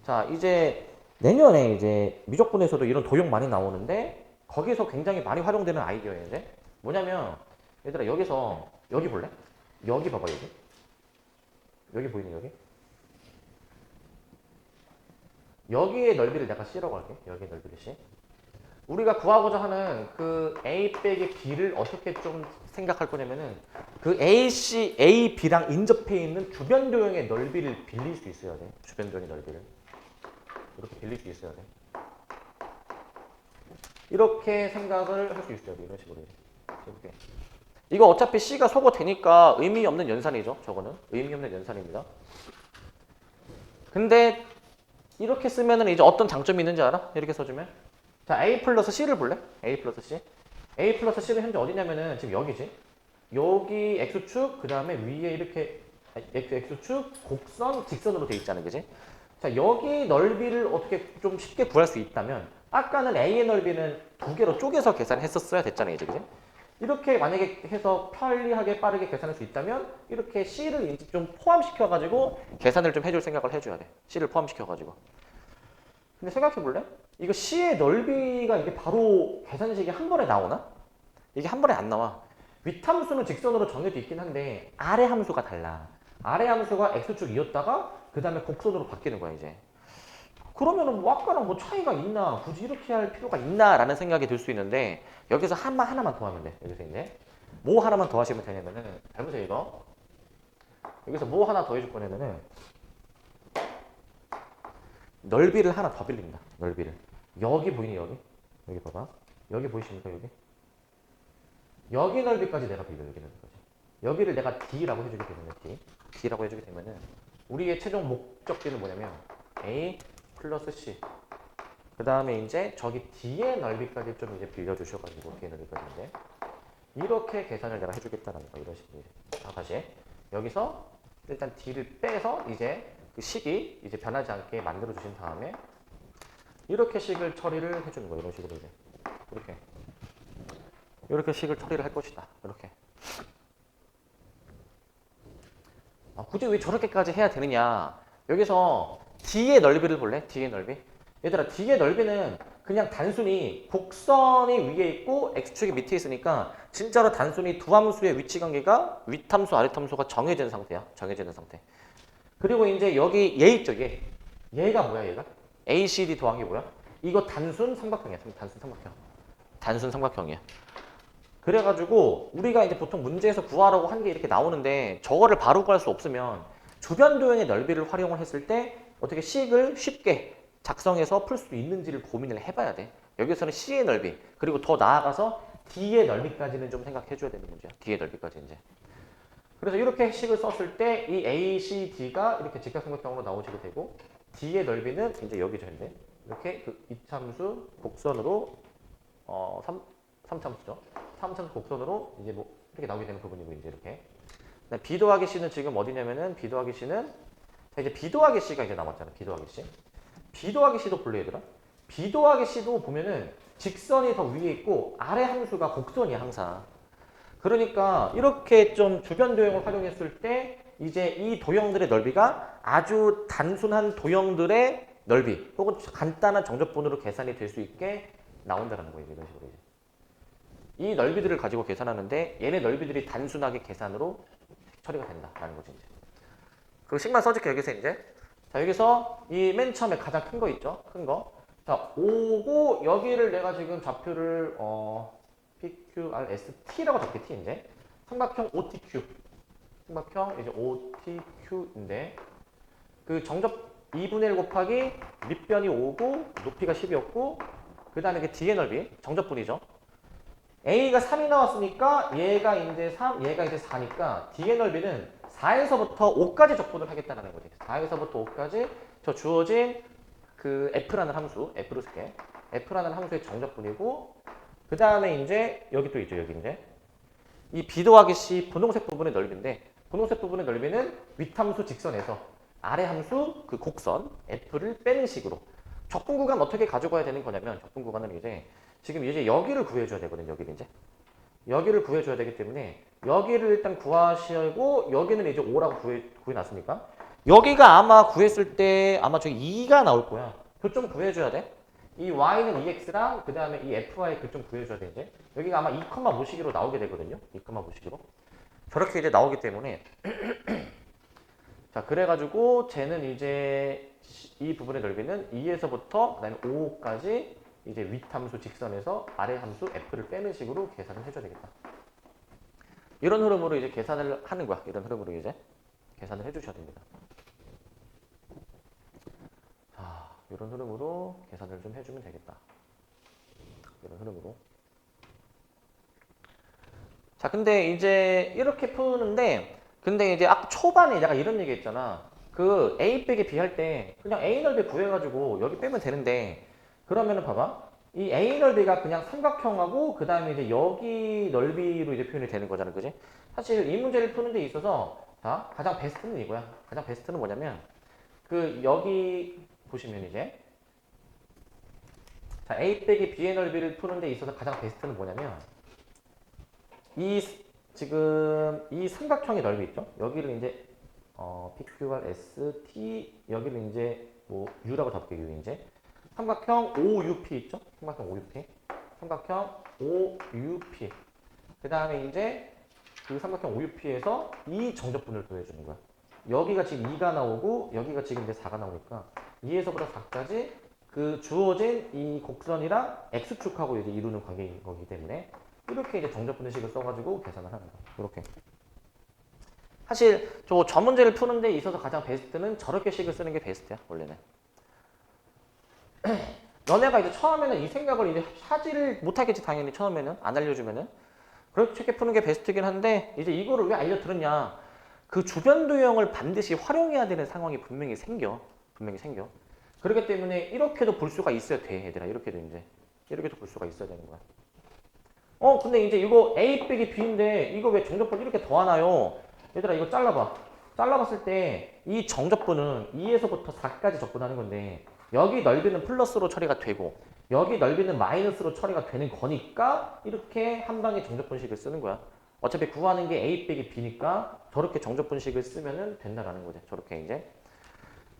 자, 이제 내년에 이제 미적분에서도 이런 도형 많이 나오는데 거기서 굉장히 많이 활용되는 아이디어예요. 이제 뭐냐면 얘들아 여기서 여기 볼래? 여기 봐봐 여기. 여기 보이니 여기? 여기의 넓이를 내가 C라고 할게. 여기의 넓이를 C. 우리가 구하고자 하는 그 A 빼기 B를 어떻게 좀 생각할 거냐면은 그 AC, A, B랑 인접해 있는 주변 도형의 넓이를 빌릴 수 있어야 돼. 주변 도형의 넓이를. 이렇게 빌릴 수 있어야 돼. 이렇게 생각을 할 수 있어야 돼. 이런 식으로. 이렇게. 이거 어차피 C가 소거 되니까 의미 없는 연산이죠. 저거는. 의미 없는 연산입니다. 근데 이렇게 쓰면은 이제 어떤 장점이 있는지 알아? 이렇게 써주면. 자, A 플러스 C를 볼래? A 플러스 C. A 플러스 C는 현재 어디냐면은 지금 여기지. 여기 X축, 그 다음에 위에 이렇게 X축, 곡선, 직선으로 돼 있잖아. 그지? 자, 여기 넓이를 어떻게 좀 쉽게 구할 수 있다면 아까는 A의 넓이는 두 개로 쪼개서 계산했었어야 됐잖아요. 이제 그지? 이렇게 만약에 해서 편리하게 빠르게 계산할 수 있다면 이렇게 C를 이제 좀 포함시켜가지고 계산을 좀 해줄 생각을 해줘야 돼. C를 포함시켜가지고. 근데 생각해볼래? 이거 C의 넓이가 이게 바로 계산식이 한 번에 나오나? 이게 한 번에 안 나와. 윗함수는 직선으로 정해져 있긴 한데 아래 함수가 달라. 아래 함수가 X축이었다가 그 다음에 곡선으로 바뀌는 거야 이제. 그러면은 뭐 아까랑 뭐 차이가 있나? 굳이 이렇게 할 필요가 있나? 라는 생각이 들 수 있는데 여기서 하나만 더 하면 돼. 여기서 이제 뭐 하나만 더 하시면 되냐면은 잘 보세요 이거. 여기서 뭐 하나 더 해줄 거냐면은 넓이를 하나 더 빌린다. 넓이를. 여기 보이니 여기? 여기 봐봐. 여기 보이십니까 여기? 여기 넓이까지 내가 빌려. 여기 넓이까지. 여기를 내가 D라고 해주게 되면은 D라고 해주게 되면은 우리의 최종 목적지는 뭐냐면 A 플러스 C. 그 다음에 이제 저기 D의 넓이까지 좀 이제 빌려주셔가지고 D의 넓이까지 이제 이렇게 계산을 내가 해주겠다라는 거 이런 식으로. 자, 다시 여기서 일단 D를 빼서 이제 그 식이 이제 변하지 않게 만들어 주신 다음에 이렇게 식을 처리를 해주는 거예요. 이런 식으로 이제 이렇게 식을 처리를 할 것이다. 이렇게. 굳이 왜 저렇게까지 해야 되느냐? 여기서 D의 넓이를 볼래? D의 넓이. 얘들아, D의 넓이는 그냥 단순히 곡선이 위에 있고 X축이 밑에 있으니까 진짜로 단순히 두 함수의 위치 관계가 윗함수, 아랫함수가 정해진 상태야. 정해지는 상태. 그리고 이제 여기 얘 있죠, 얘. 얘가 뭐야, 얘가? ACD 더한 게 뭐야? 이거 단순 삼각형이야. 단순 삼각형. 단순 삼각형이야. 그래가지고 우리가 이제 보통 문제에서 구하라고 한 게 이렇게 나오는데 저거를 바로 구할 수 없으면 주변 도형의 넓이를 활용을 했을 때 어떻게 식을 쉽게 작성해서 풀 수 있는지를 고민을 해봐야 돼. 여기서는 C의 넓이 그리고 더 나아가서 D의 넓이까지는 좀 생각해줘야 되는 문제야. D의 넓이까지 이제. 그래서 이렇게 식을 썼을 때 이 A, C, D가 이렇게 직각삼각형으로 나오시게 되고 D의 넓이는 이제 여기죠, 현재. 이렇게 그 이참수 곡선으로 3참수죠. 3참수 곡선으로 이제 뭐 이렇게 나오게 되는 부분이고 이제 이렇게. B 더하기 C는 지금 어디냐면은 B 더하기 C는 자 이제 B 더하기 C가 이제 남았잖아. B 더하기 C. B 더하기 C도 볼래 얘들아? B 더하기 C도 보면은 직선이 더 위에 있고 아래 함수가 곡선이야 항상. 그러니까 이렇게 좀 주변 도형을 활용했을 때 이제 이 도형들의 넓이가 아주 단순한 도형들의 넓이 혹은 간단한 정적분으로 계산이 될 수 있게 나온다는 거예요. 이런 식으로 이제. 이 넓이들을 가지고 계산하는데 얘네 넓이들이 단순하게 계산으로 처리가 된다라는 거지 이제. 그리고 식만 써줄게 여기서 이제. 자 여기서 이 맨 처음에 가장 큰 거 있죠? 큰 거. 자 5고 여기를 내가 지금 좌표를 PQRST라고 적게 T 이제. 삼각형 OTQ. 삼각형 이제 OTQ인데 그 정적 2분의 1 곱하기 밑변이 5고 높이가 10이었고 그 다음에 그 뒤의 넓이 정적분이죠. A가 3이 나왔으니까 얘가 이제 3, 얘가 이제 4니까 뒤의 넓이는 4에서부터 5까지 적분을 하겠다는 거지. 4에서부터 5까지 저 주어진 그 F라는 함수, F로 쓸게. F라는 함수의 정적분이고 그 다음에 이제 여기 또 있죠. 여기 이제 이 B 더하기 C 분홍색 부분의 넓이인데 분홍색 부분의 넓이는 윗함수 직선에서 아래 함수 그 곡선 F를 빼는 식으로 적분 구간 어떻게 가져가야 되는 거냐면 적분 구간은 이제 지금 이제 여기를 구해줘야 되거든요. 여기를 이제 여기를 구해줘야 되기 때문에 여기를 일단 구하시고 여기는 이제 5라고 구해놨으니까 여기가 아마 구했을 때 아마 저기 2가 나올 거야. 그거 좀 구해줘야 돼. 이 y는 2x랑 그 다음에 이 fy 그 좀 구해줘야 돼 이제. 여기가 아마 2,5식으로 나오게 되거든요. 2,5식으로. 저렇게 이제 나오기 때문에 자 그래가지고 쟤는 이제 이 부분의 넓이는 2에서부터 그다음에 5까지 이제 윗함수 직선에서 아래 함수 f를 빼는 식으로 계산을 해줘야 되겠다. 이런 흐름으로 이제 계산을 하는 거야. 이런 흐름으로 이제 계산을 해주셔야 됩니다. 자, 이런 흐름으로 계산을 좀 해주면 되겠다. 이런 흐름으로. 자, 근데 이제 이렇게 푸는데, 근데 이제 아까 초반에 내가 이런 얘기 했잖아. 그 A 빼기 B 할 때 그냥 A 넓이 구해가지고 여기 빼면 되는데, 그러면은 봐봐. 이 A 넓이가 그냥 삼각형하고 그 다음에 이제 여기 넓이로 이제 표현이 되는 거잖아. 그지? 사실 이 문제를 푸는 데 있어서 자, 가장 베스트는 이거야. 가장 베스트는 뭐냐면 그 여기 보시면 이제 자, A 빼기 B의 넓이를 푸는 데 있어서 가장 베스트는 뭐냐면 이 지금 이 삼각형의 넓이 있죠? 여기를 이제 PQR, S, T 여기를 이제 뭐 U라고 잡게 U 이제 삼각형 OUP 있죠? 삼각형 OUP. 삼각형 OUP. 그 다음에 이제 그 삼각형 OUP에서 이 정적분을 구해주는 거야. 여기가 지금 2가 나오고 여기가 지금 이제 4가 나오니까 2에서부터 4까지 그 주어진 이 곡선이랑 X축하고 이제 이루는 관계인 거기 때문에 이렇게 이제 정적분식을 써가지고 계산을 하는 거야. 이렇게. 사실 저 문제를 푸는 데 있어서 가장 베스트는 저렇게 식을 쓰는 게 베스트야. 원래는. 너네가 이제 처음에는 이 생각을 이제 하지를 못하겠지. 당연히 처음에는 안 알려주면은 그렇게 푸는 게 베스트긴 한데 이제 이거를 왜 알려드렸냐. 그 주변 도형을 반드시 활용해야 되는 상황이 분명히 생겨. 그렇기 때문에 이렇게도 볼 수가 있어야 돼. 얘들아. 이렇게도 이제 이렇게도 볼 수가 있어야 되는 거야. 근데 이제 이거 A 빼기 B인데 이거 왜 정적분 이렇게 더하나요? 얘들아 이거 잘라봐. 잘라봤을 때 이 정적분은 2에서부터 4까지 적분하는 건데 여기 넓이는 플러스로 처리가 되고 여기 넓이는 마이너스로 처리가 되는 거니까 이렇게 한 방에 정적분식을 쓰는 거야. 어차피 구하는 게 A 빼기 B니까 저렇게 정적분식을 쓰면 된다라는 거지. 저렇게 이제.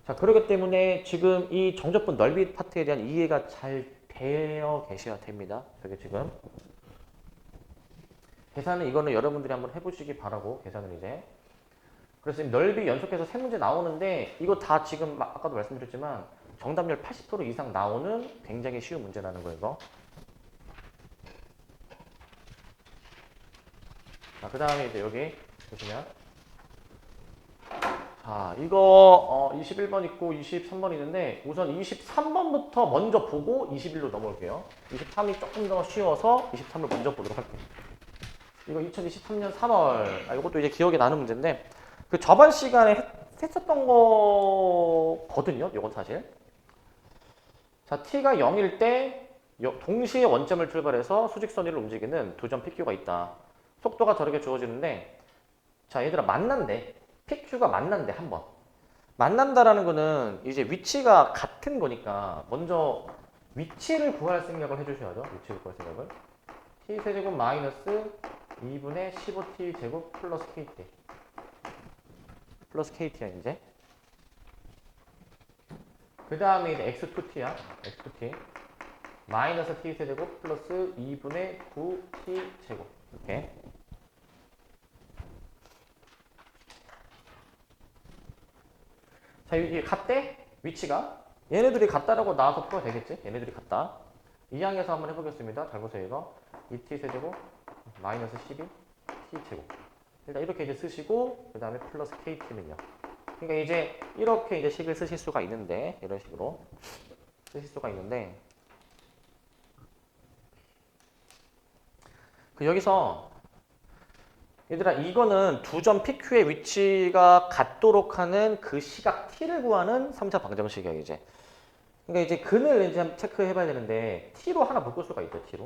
자, 그렇기 때문에 지금 이 정적분 넓이 파트에 대한 이해가 잘 되어 계셔야 됩니다. 그게 지금. 계산은 이거는 여러분들이 한번 해보시기 바라고 계산을 이제. 그래서 지금 넓이 연속해서 3문제 나오는데 이거 다 지금 아까도 말씀드렸지만 정답률 80% 이상 나오는 굉장히 쉬운 문제라는 거예요. 이거. 자, 그 다음에 이제 여기 보시면 자, 이거 21번 있고 23번 있는데 우선 23번부터 먼저 보고 21로 넘어올게요. 23이 조금 더 쉬워서 23을 먼저 보도록 할게요. 이거 2023년 3월. 이것도 이제 기억이 나는 문제인데 그 저번 시간에 했었던 거거든요. 이건 사실. 자, t가 0일 때 동시에 원점을 출발해서 수직선 위를 움직이는 두 점 PQ가 있다. 속도가 저렇게 주어지는데 자, 얘들아 만난대. PQ가 만난대 한 번. 만난다라는 거는 이제 위치가 같은 거니까 먼저 위치를 구할 생각을 해주셔야죠. 위치를 구할 생각을. t세제곱 마이너스 2분의 15t제곱 플러스 kt. 플러스 KT야 이제. 그 다음에 이제 x2t야. x2t. 마이너스 t 세제곱 플러스 2분의 9t 제곱. 이렇게. 자, 이게 같대? 위치가? 얘네들이 같다라고 나와서 풀어야 되겠지? 얘네들이 같다. 이 항에서 한번 해보겠습니다. 잘 보세요, 이거. 2t 세제곱 마이너스 12 t 제곱. 일단 이렇게 이제 쓰시고, 그 다음에 플러스 kt는요. 그러니까 이제 이렇게 이제 식을 쓰실 수가 있는데, 이런 식으로 쓰실 수가 있는데, 여기서 얘들아 이거는 두 점 PQ의 위치가 같도록 하는 그 시각 T를 구하는 3차 방정식이야 이제. 그러니까 이제 근을 이제 한번 체크해 봐야 되는데 T로 하나 묶을 수가 있죠. T로.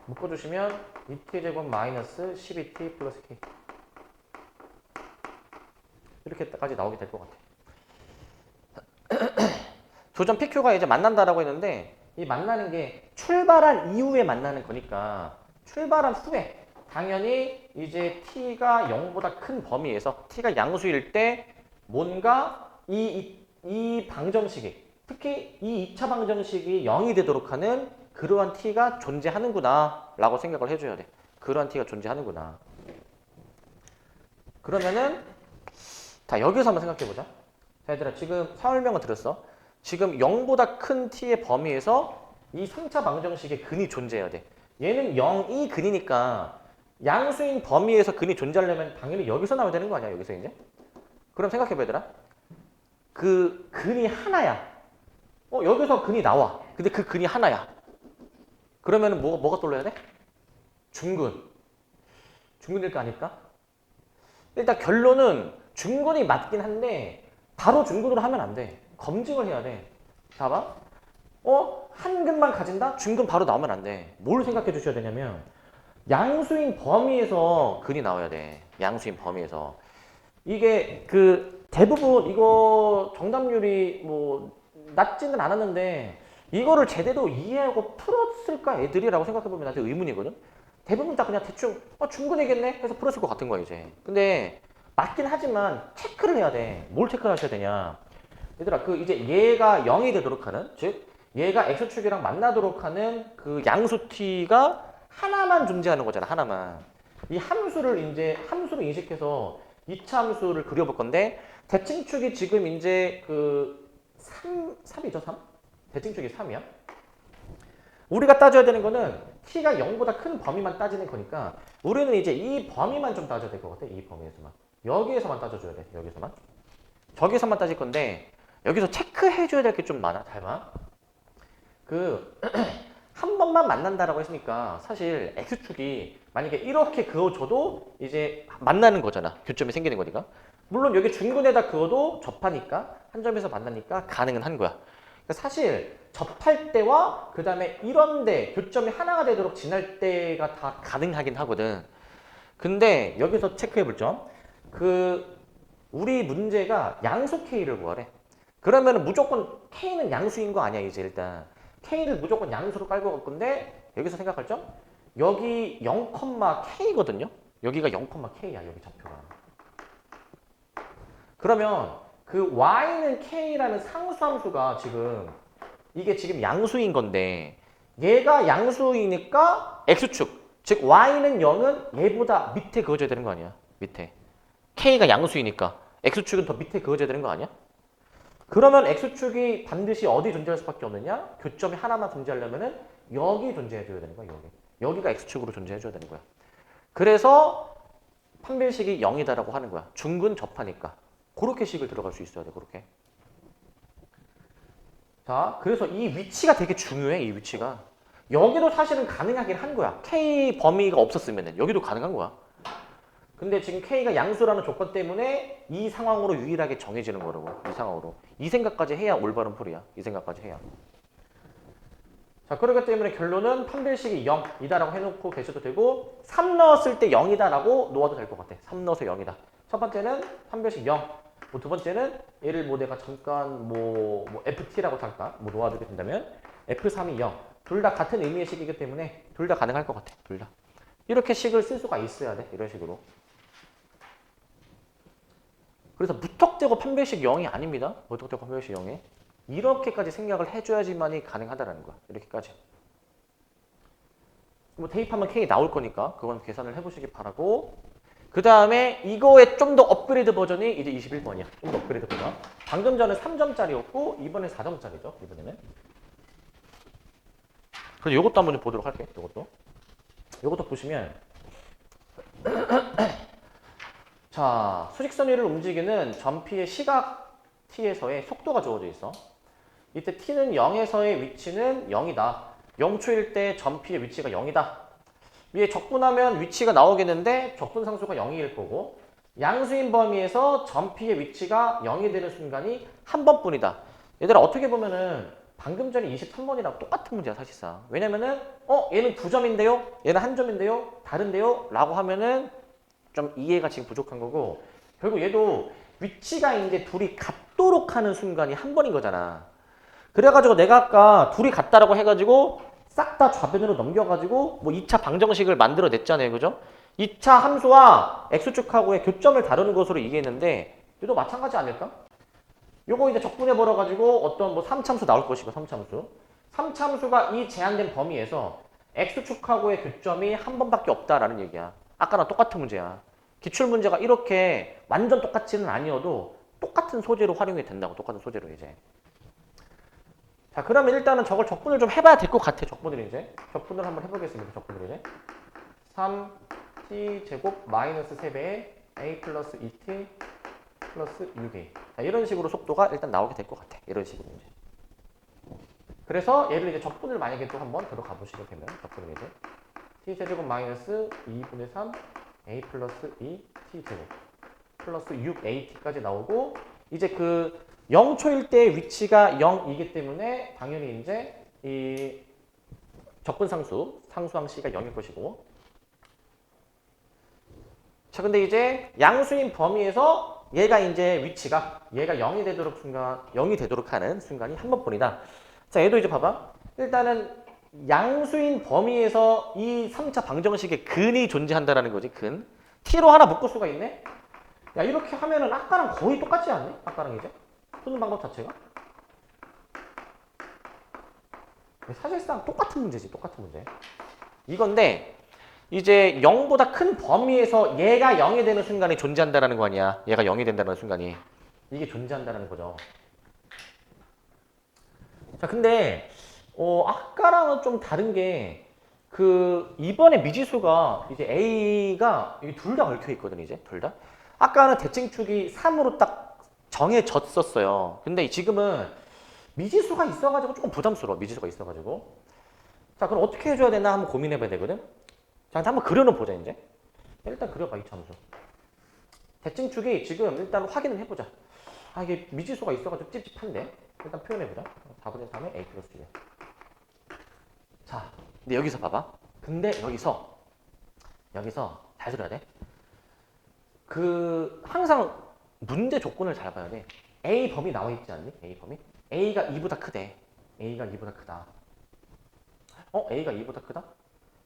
묶어주시면 2T 제곱 마이너스 12T 플러스 K 이렇게까지 나오게 될 것 같아. 두 점 PQ가 이제 만난다라고 했는데 이 만나는 게 출발한 이후에 만나는 거니까 출발한 후에 당연히 이제 t가 0보다 큰 범위에서 t가 양수일 때 뭔가 이 방정식이 특히 이 2차 방정식이 0이 되도록 하는 그러한 t가 존재하는구나 라고 생각을 해줘야 돼. 그러한 t가 존재하는구나. 그러면은 자 여기서 한번 생각해보자. 자 얘들아 지금 설명을 들었어. 지금 0보다 큰 t의 범위에서 이 3차 방정식의 근이 존재해야 돼. 얘는 0이 근이니까 양수인 범위에서 근이 존재하려면 당연히 여기서 나와야 되는 거 아니야? 여기서 이제? 그럼 생각해봐 얘들아. 그 근이 하나야. 여기서 근이 나와. 근데 그 근이 하나야. 그러면은 뭐가 떠올라야 돼? 중근. 중근일 거 아닐까? 일단 결론은 중근이 맞긴 한데 바로 중근으로 하면 안 돼. 검증을 해야 돼. 봐봐. 한 근만 가진다? 중근 바로 나오면 안 돼. 뭘 생각해 주셔야 되냐면 양수인 범위에서 근이 나와야 돼. 양수인 범위에서. 이게 그 대부분 이거 정답률이 뭐 낮지는 않았는데 이거를 제대로 이해하고 풀었을까 애들이라고 생각해보면 나한테 의문이거든. 대부분 다 그냥 대충 중근이겠네 해서 풀었을 것 같은 거야 이제. 근데 맞긴 하지만 체크를 해야 돼. 뭘 체크를 하셔야 되냐. 얘들아 그 이제 얘가 0이 되도록 하는 즉 얘가 x축이랑 만나도록 하는 그 양수 t가 하나만 존재하는 거잖아. 하나만. 이 함수를 인식해서 2차 함수를 그려볼 건데 대칭축이 지금 이제 그 3이죠, 3? 대칭축이 3이야. 우리가 따져야 되는 거는 t가 0보다 큰 범위만 따지는 거니까 우리는 이제 이 범위만 좀 따져야 될 것 같아. 이 범위에서만. 여기에서만 따져줘야 돼. 여기서만. 저기서만 따질 건데 여기서 체크해줘야 될 게 좀 많아. 잘 봐. 한 번만 만난다라고 했으니까 사실 x축이 만약에 이렇게 그어줘도 이제 만나는 거잖아. 교점이 생기는 거니까. 물론 여기 중근에다 그어도 접하니까 한 점에서 만나니까 가능은 한 거야. 그러니까 사실 접할 때와 그 다음에 이런데 교점이 하나가 되도록 지날 때가 다 가능하긴 하거든. 근데 여기서 체크해 볼 점. 우리 문제가 양수 k를 구하래. 그러면 무조건 k는 양수인 거 아니야 이제 일단. k를 무조건 양수로 깔고 갈 건데 여기서 생각할 점? 여기 0,k거든요. 여기가 0,k야 여기 좌표가. 그러면 그 y는 k라는 상수함수가 지금 이게 지금 양수인 건데 얘가 양수이니까 x축 즉 y는 0은 얘보다 밑에 그어져야 되는 거 아니야. 밑에. k가 양수이니까 x축은 더 밑에 그어져야 되는 거 아니야? 그러면 x축이 반드시 어디 존재할 수밖에 없느냐? 교점이 하나만 존재하려면은 여기 존재해줘야 되는 거야. 여기가 x축으로 존재해줘야 되는 거야. 그래서 판별식이 0이다라고 하는 거야. 중근 접하니까. 그렇게 식을 들어갈 수 있어야 돼. 그렇게. 자, 그래서 이 위치가 되게 중요해. 이 위치가. 여기도 사실은 가능하긴 한 거야. k 범위가 없었으면은 여기도 가능한 거야. 근데 지금 K가 양수라는 조건 때문에 이 상황으로 유일하게 정해지는 거라고. 이 상황으로. 이 생각까지 해야 올바른 풀이야. 이 생각까지 해야. 자, 그렇기 때문에 결론은 판별식이 0이다라고 해놓고 계셔도 되고 3 넣었을 때 0이다라고 놓아도 될 것 같아. 3 넣어서 0이다. 첫 번째는 판별식 0. 두 번째는 얘를 내가 잠깐 FT라고 잠깐 놓아두게 된다면 F3이 0. 둘 다 같은 의미의 식이기 때문에 둘 다 가능할 것 같아. 둘 다. 이렇게 식을 쓸 수가 있어야 돼. 이런 식으로. 그래서 무턱대고 판별식 0이 아닙니다. 무턱대고 판별식 0이. 이렇게까지 생각을 해줘야지만이 가능하다라는 거야. 이렇게까지. 뭐 대입하면 K 나올 거니까 그건 계산을 해보시기 바라고. 그 다음에 이거의 좀 더 업그레이드 버전이 이제 21번이야. 좀 더 업그레이드 버전. 방금 전에 3점짜리였고 이번엔 4점짜리죠. 이번에는. 그래서 이것도 한번 좀 보도록 할게. 이것도 보시면 자, 수직선 위를 움직이는 전피의 시각 t에서의 속도가 주어져 있어. 이때 t는 0에서의 위치는 0이다. 0초일 때 전피의 위치가 0이다. 위에 적분하면 위치가 나오겠는데 적분 상수가 0일 거고 양수인 범위에서 전피의 위치가 0이 되는 순간이 한 번뿐이다. 얘들아 어떻게 보면은 방금 전에 23번이랑 똑같은 문제야 사실상. 왜냐면은 얘는 9점인데요? 얘는 1점인데요? 다른데요? 라고 하면은 좀 이해가 지금 부족한 거고 결국 얘도 위치가 이제 둘이 같도록 하는 순간이 한 번인 거잖아. 그래가지고 내가 아까 둘이 같다라고 해가지고 싹 다 좌변으로 넘겨가지고 뭐 2차 방정식을 만들어 냈잖아요. 그죠? 2차 함수와 x축하고의 교점을 다루는 것으로 이해했는데 얘도 마찬가지 아닐까? 요거 이제 적분해 버려가지고 어떤 뭐 3참수 나올 것이고 3참수. 3참수가 이 제한된 범위에서 x축하고의 교점이 한 번밖에 없다라는 얘기야. 아까랑 똑같은 문제야. 기출문제가 이렇게 완전 똑같지는 아니어도 똑같은 소재로 활용이 된다고. 똑같은 소재로 이제. 자, 그러면 일단은 저걸 적분을 좀 해봐야 될 것 같아. 적분을 이제. 적분을 한번 해보겠습니다. 적분을 이제. 3t 제곱 마이너스 3배의 a 플러스 2t 플러스 6a. 자, 이런 식으로 속도가 일단 나오게 될 것 같아. 이런 식으로 이제. 그래서 얘를 이제 적분을 만약에 또 한번 들어가 보시게 되면 적분을 이제 t 제곱 마이너스 2분의 3 a 플러스 2 t 제곱 플러스 6at까지 나오고 이제 그 0초일 때 위치가 0이기 때문에 당연히 이제 이 적분상수 상수항 C가 0일 것이고 자 근데 이제 양수인 범위에서 얘가 이제 위치가 얘가 0이 되도록 순간 0이 되도록 하는 순간이 한 번뿐이다. 자 얘도 이제 봐봐. 일단은 양수인 범위에서 이 3차 방정식의 근이 존재한다라는 거지. 근. t로 하나 묶을 수가 있네. 야 이렇게 하면은 아까랑 거의 똑같지 않니? 아까랑 이제 푸는 방법 자체가 사실상 똑같은 문제지. 똑같은 문제. 이건데 이제 0보다 큰 범위에서 얘가 0이 되는 순간이 존재한다라는 거 아니야. 얘가 0이 된다는 순간이. 이게 존재한다라는 거죠. 자, 근데 아까랑은 좀 다른 게 그 이번에 미지수가 이제 A가 둘 다 얽혀 있거든. 이제 둘 다. 아까는 대칭축이 3으로 딱 정해졌었어요. 근데 지금은 미지수가 있어가지고 조금 부담스러워. 미지수가 있어가지고. 자, 그럼 어떻게 해줘야 되나 한번 고민해봐야 되거든. 자, 한번 그려놓 보자 이제. 일단 그려봐 이 함수. 대칭축이 지금 일단 확인을 해보자. 아 이게 미지수가 있어가지고 찝찝한데. 일단 표현해보자. 4분의 3에 a 플러스 1. 자, 근데 여기서 봐봐. 근데 여기서 잘 들어야 돼. 그 항상 문제 조건을 잘 봐야 돼. a 범위 나와 있지 않니? a 범위. a가 2보다 크대. a가 2보다 크다. a가 2보다 크다?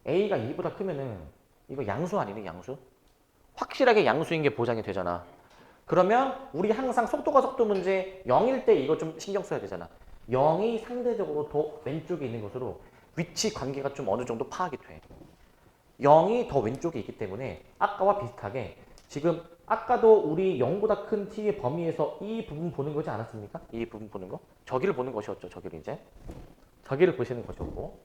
a가 2보다 크면은 이거 양수 아니니? 양수? 확실하게 양수인 게 보장이 되잖아. 그러면 우리 항상 속도가 속도 문제 0일 때 이거 좀 신경 써야 되잖아. 0이 상대적으로 더 왼쪽에 있는 것으로 위치 관계가 좀 어느 정도 파악이 돼. 0이 더 왼쪽에 있기 때문에 아까와 비슷하게 지금 아까도 우리 0보다 큰 t의 범위에서 이 부분 보는 거지 않았습니까? 이 부분 보는 거? 저기를 보는 것이었죠. 저기를 이제. 저기를 보시는 것이었고.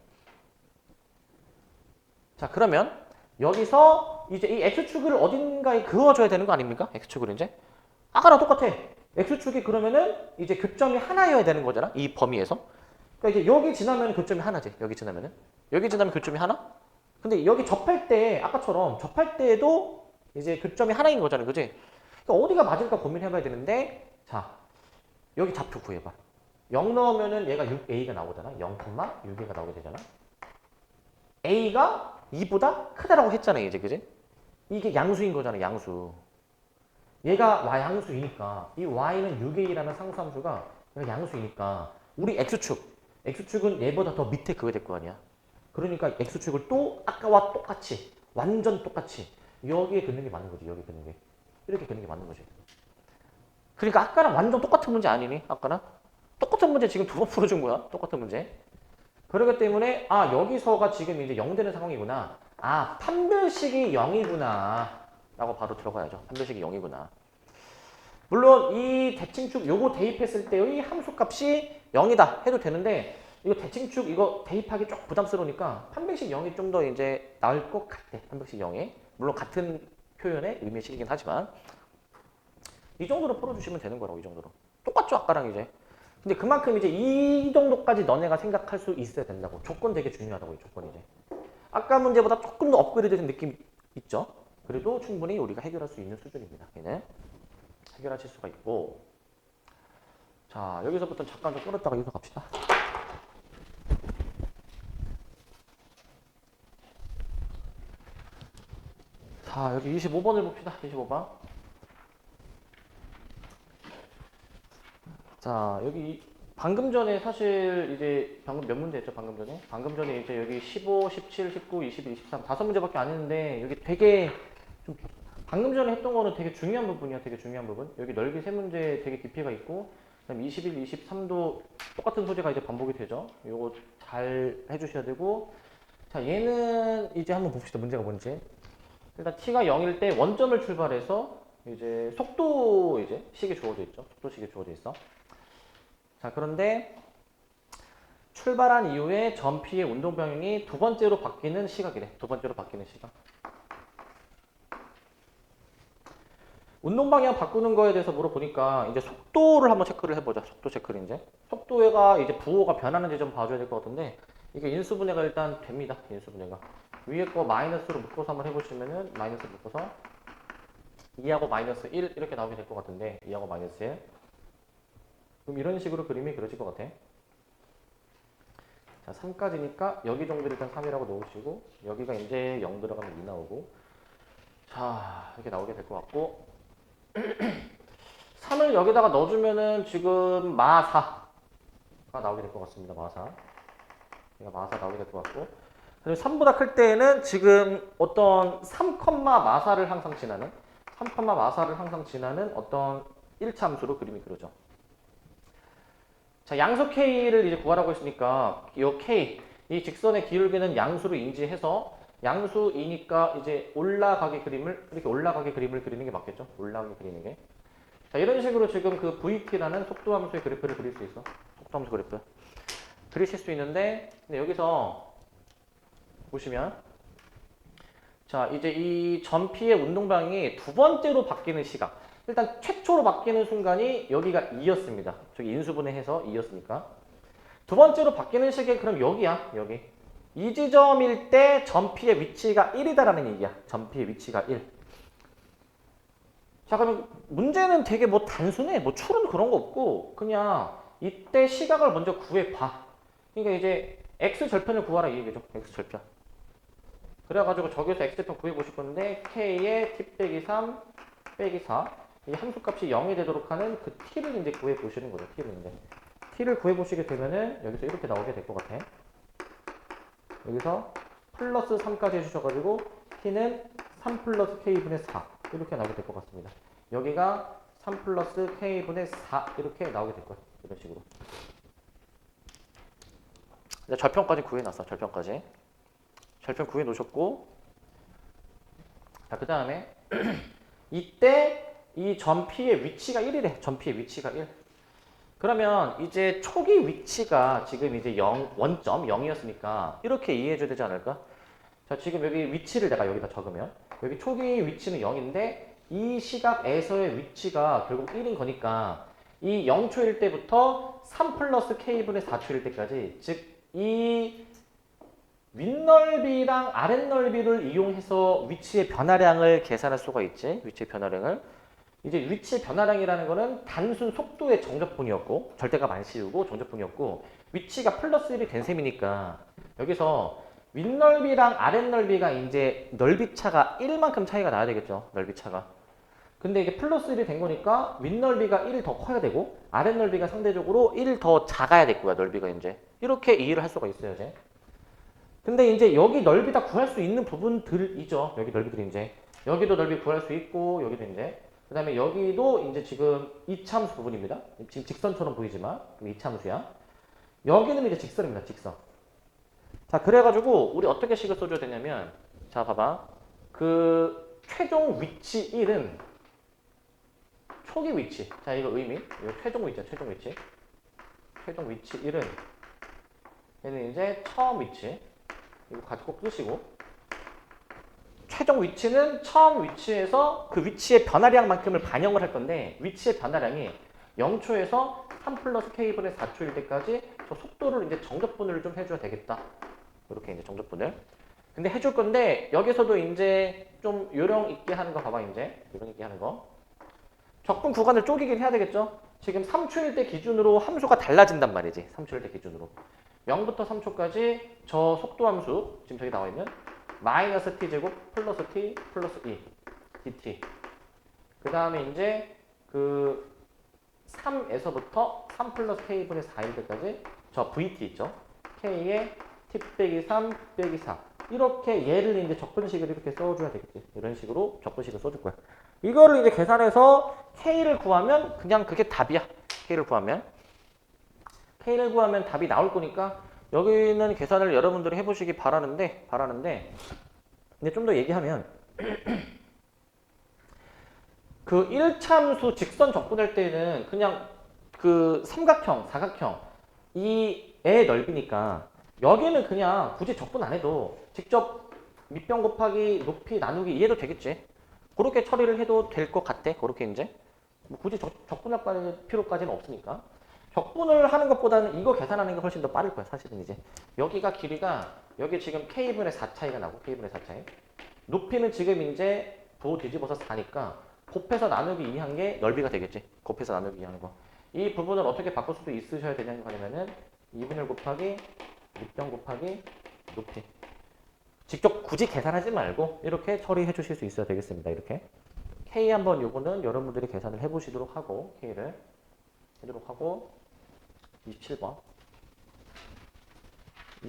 자, 그러면 여기서 이제 이 x축을 어딘가에 그어줘야 되는 거 아닙니까? x축을 이제. 아까랑 똑같아. x축이 그러면은 이제 교점이 하나여야 되는 거잖아. 이 범위에서. 그러니까 이제 여기 지나면 교점이 하나지. 여기 지나면은. 여기 지나면 교점이 하나? 근데 여기 접할 때 아까처럼 접할 때에도 이제 교점이 하나인 거잖아. 그지? 그러니까 어디가 맞을까 고민해봐야 되는데 자, 여기 좌표 구해봐. 0 넣으면은 얘가 6a가 나오잖아. 0,6a가 나오게 되잖아. a가 2보다 크다라고 했잖아. 이제 그지? 이게 양수인 거잖아. 양수. 얘가 y항수이니까 이 y는 6a라는 상수함수가 양수이니까 우리 x축은 얘보다 더 밑에 그거 될 거 아니야. 그러니까 x축을 또 아까와 똑같이 완전 똑같이 여기에 긋는 게 맞는 거지. 여기 긋는 게. 이렇게 긋는 게 맞는 거지. 그러니까 아까랑 완전 똑같은 문제 아니니? 아까랑? 똑같은 문제 지금 두 번 풀어준 거야. 똑같은 문제. 그렇기 때문에 아 여기서가 지금 이제 0 되는 상황이구나. 아 판별식이 0이구나. 라고 바로 들어가야죠. 판별식이 0이구나. 물론 이 대칭축 요거 대입했을 때의 함수값이 0이다 해도 되는데 이거 대칭축 이거 대입하기 좀 부담스러우니까 판별식 0이 좀 더 이제 나을 것 같아. 판별식 0이. 물론 같은 표현의 의미의 식이긴 하지만 이 정도로 풀어주시면 되는 거라고. 이 정도로. 똑같죠 아까랑 이제. 근데 그만큼 이제 이 정도까지 너네가 생각할 수 있어야 된다고. 조건 되게 중요하다고. 이 조건 이제. 아까 문제보다 조금 더 업그레이드 된 느낌 있죠? 그래도 충분히 우리가 해결할 수 있는 수준입니다. 얘는 해결하실 수가 있고. 자 여기서부터 잠깐 좀 끊었다가 여기서 갑시다. 자 여기 25번을 봅시다. 25번. 자 여기 방금 전에 사실 이제 방금 몇 문제 했죠? 방금 전에? 방금 전에 이제 여기 15, 17, 19, 21, 23 다섯 문제밖에 안 했는데 여기 되게 좀 방금 전에 했던 거는 되게 중요한 부분이야. 되게 중요한 부분. 여기 넓이 세 문제 되게 깊이가 있고 그다음 21, 23도 똑같은 소재가 이제 반복이 되죠. 요거 잘 해주셔야 되고 자 얘는 이제 한번 봅시다. 문제가 뭔지. 일단 t가 0일 때 원점을 출발해서 이제 속도 이제 식이 주어져 있죠. 속도식이 주어져 있어. 자 그런데 출발한 이후에 점 P의 운동 방향이 두 번째로 바뀌는 시각이래. 두 번째로 바뀌는 시각. 운동 방향 바꾸는 거에 대해서 물어보니까 이제 속도를 한번 체크를 해보자. 속도 체크를 이제. 속도가 이제 부호가 변하는지 좀 봐줘야 될 것 같은데 이게 인수분해가 일단 됩니다. 인수분해가. 위에 거 마이너스로 묶어서 한번 해보시면은 마이너스 묶어서 2하고 마이너스 1 이렇게 나오게 될 것 같은데 2하고 마이너스 1 그럼 이런 식으로 그림이 그려질 것 같아. 자 3까지니까 여기 정도를 일단 3이라고 놓으시고 여기가 이제 0 들어가면 2 나오고 자 이렇게 나오게 될 것 같고 3을 여기다가 넣어주면은 지금 마4가 나오게 될 것 같습니다. 마4 마4 나오게 될 것 같고 그리고 3보다 클 때에는 지금 어떤 3, 마사를 항상 지나는 3, 마사를 항상 지나는 어떤 1차 함수로 그림이 그려져. 자, 양수 K를 이제 구하라고 했으니까 이 K, 이 직선의 기울기는 양수로 인지해서 양수이니까 이제 올라가게 그림을 이렇게 올라가게 그림을 그리는 게 맞겠죠? 올라가게 그리는 게. 자, 이런 식으로 지금 그 VT라는 속도 함수의 그래프를 그릴 수 있어. 속도 함수 그래프. 그리실 수 있는데 근데 여기서 보시면 자 이제 이 점 P의 운동 방향이 두 번째로 바뀌는 시각 일단 최초로 바뀌는 순간이 여기가 2였습니다. 저기 인수분해해서 2였으니까 두 번째로 바뀌는 시각이 그럼 여기야. 여기 이 지점일 때 점 P의 위치가 1이다라는 얘기야. 점 P의 위치가 1. 자 그럼 문제는 되게 뭐 단순해. 뭐 출은 그런 거 없고 그냥 이때 시각을 먼저 구해봐. 그러니까 이제 x절편을 구하라 이 얘기죠. x절편. 그래가지고 저기서 x절편 구해보실 건데 k의 t 빼기 3 빼기 4 이 함수값이 0이 되도록 하는 그 t를 이제 구해보시는 거죠. t를 이제 t를 구해보시게 되면은 여기서 이렇게 나오게 될 것 같아. 여기서 플러스 3까지 해주셔가지고 t는 3 플러스 k분의 4 이렇게 나오게 될 것 같습니다. 여기가 3 플러스 k분의 4 이렇게 나오게 될 거예요. 이런 식으로. 절편까지 구해놨어. 절편까지. 절편 구해 놓으셨고 자 그 다음에 이때 이 점 P의 위치가 1이래. 점 P의 위치가 1. 그러면 이제 초기 위치가 지금 이제 0, 원점 0이었으니까 이렇게 이해해줘야 되지 않을까? 자 지금 여기 위치를 내가 여기다 적으면 여기 초기 위치는 0인데 이 시각에서의 위치가 결국 1인 거니까 이 0초일 때부터 3 플러스 K분의 4초일 때까지 즉 이 윗넓이랑 아랫넓이를 이용해서 위치의 변화량을 계산할 수가 있지. 위치의 변화량을. 이제 위치의 변화량이라는 거는 단순 속도의 정적분이었고 절대값 안 씌우고 정적분이었고 위치가 플러스 1이 된 셈이니까 여기서 윗넓이랑 아랫넓이가 이제 넓이 차가 1만큼 차이가 나야 되겠죠. 넓이 차가. 근데 이게 플러스 1이 된 거니까 윗넓이가 1 더 커야 되고 아랫넓이가 상대적으로 1 더 작아야 될 거야. 넓이가 이제. 이렇게 이해를 할 수가 있어야지. 근데 이제 여기 넓이 다 구할 수 있는 부분들이죠. 여기 넓이들이 이제. 여기도 넓이 구할 수 있고 여기도 이제. 그 다음에 여기도 이제 지금 이차함수 부분입니다. 지금 직선처럼 보이지만 이차함수야. 여기는 이제 직선입니다. 직선. 자, 그래가지고 우리 어떻게 식을 써줘야 되냐면, 자, 봐봐. 그 최종 위치 1은 초기 위치. 자, 이거 의미. 이거 최종 위치야. 최종 위치. 최종 위치 1은 얘는 이제 처음 위치. 이거 같이 꼭 쓰시고. 최종 위치는 처음 위치에서 그 위치의 변화량만큼을 반영을 할 건데, 위치의 변화량이 0초에서 3 플러스 k분의 4초일 때까지 저 속도를 이제 정적분을 좀 해줘야 되겠다. 이렇게 이제 정적분을. 근데 해줄 건데, 여기서도 이제 좀 요령 있게 하는 거 봐봐, 이제. 요령 있게 하는 거. 적분 구간을 쪼개긴 해야 되겠죠? 지금 3초일 때 기준으로 함수가 달라진단 말이지. 3초일 때 기준으로. 0부터 3초까지 저 속도 함수, 지금 저기 나와 있는 마이너스 t제곱 플러스 t 플러스 2 dt. 그 다음에 이제 그 3에서부터 3 플러스 k분의 4일 때까지 저 vt 있죠? k에 t 빼기 3 빼기 4. 이렇게 얘를 이제 적분식을 이렇게 써줘야 되겠지. 이런 식으로 적분식을 써줄 거야. 이거를 이제 계산해서 k를 구하면 그냥 그게 답이야. k를 구하면. k를 구하면 답이 나올 거니까 여기는 계산을 여러분들이 해보시기 바라는데 근데 좀 더 얘기하면 그 1참수 직선 적분할 때는 그냥 그 삼각형, 사각형 이의 넓이니까 여기는 그냥 굳이 적분 안 해도 직접 밑변 곱하기 높이 나누기 이해도 되겠지. 그렇게 처리를 해도 될 것 같아. 그렇게 이제 뭐 굳이 적분할 필요까지는 없으니까. 적분을 하는 것보다는 이거 계산하는 게 훨씬 더 빠를 거야. 사실은 이제 여기가 길이가 여기 지금 k분의 4 차이가 나고 k분의 4 차이. 높이는 지금 이제 도 뒤집어서 4니까 곱해서 나누기 2한 게 넓이가 되겠지. 곱해서 나누기 2하는 거. 이 부분을 어떻게 바꿀 수도 있으셔야 되냐는 거냐면은 2분의 곱하기 밑변 곱하기 높이. 직접 굳이 계산하지 말고 이렇게 처리해 주실 수 있어야 되겠습니다. 이렇게. K 한번 요거는 여러분들이 계산을 해 보시도록 하고 K를 해도록 하고 27번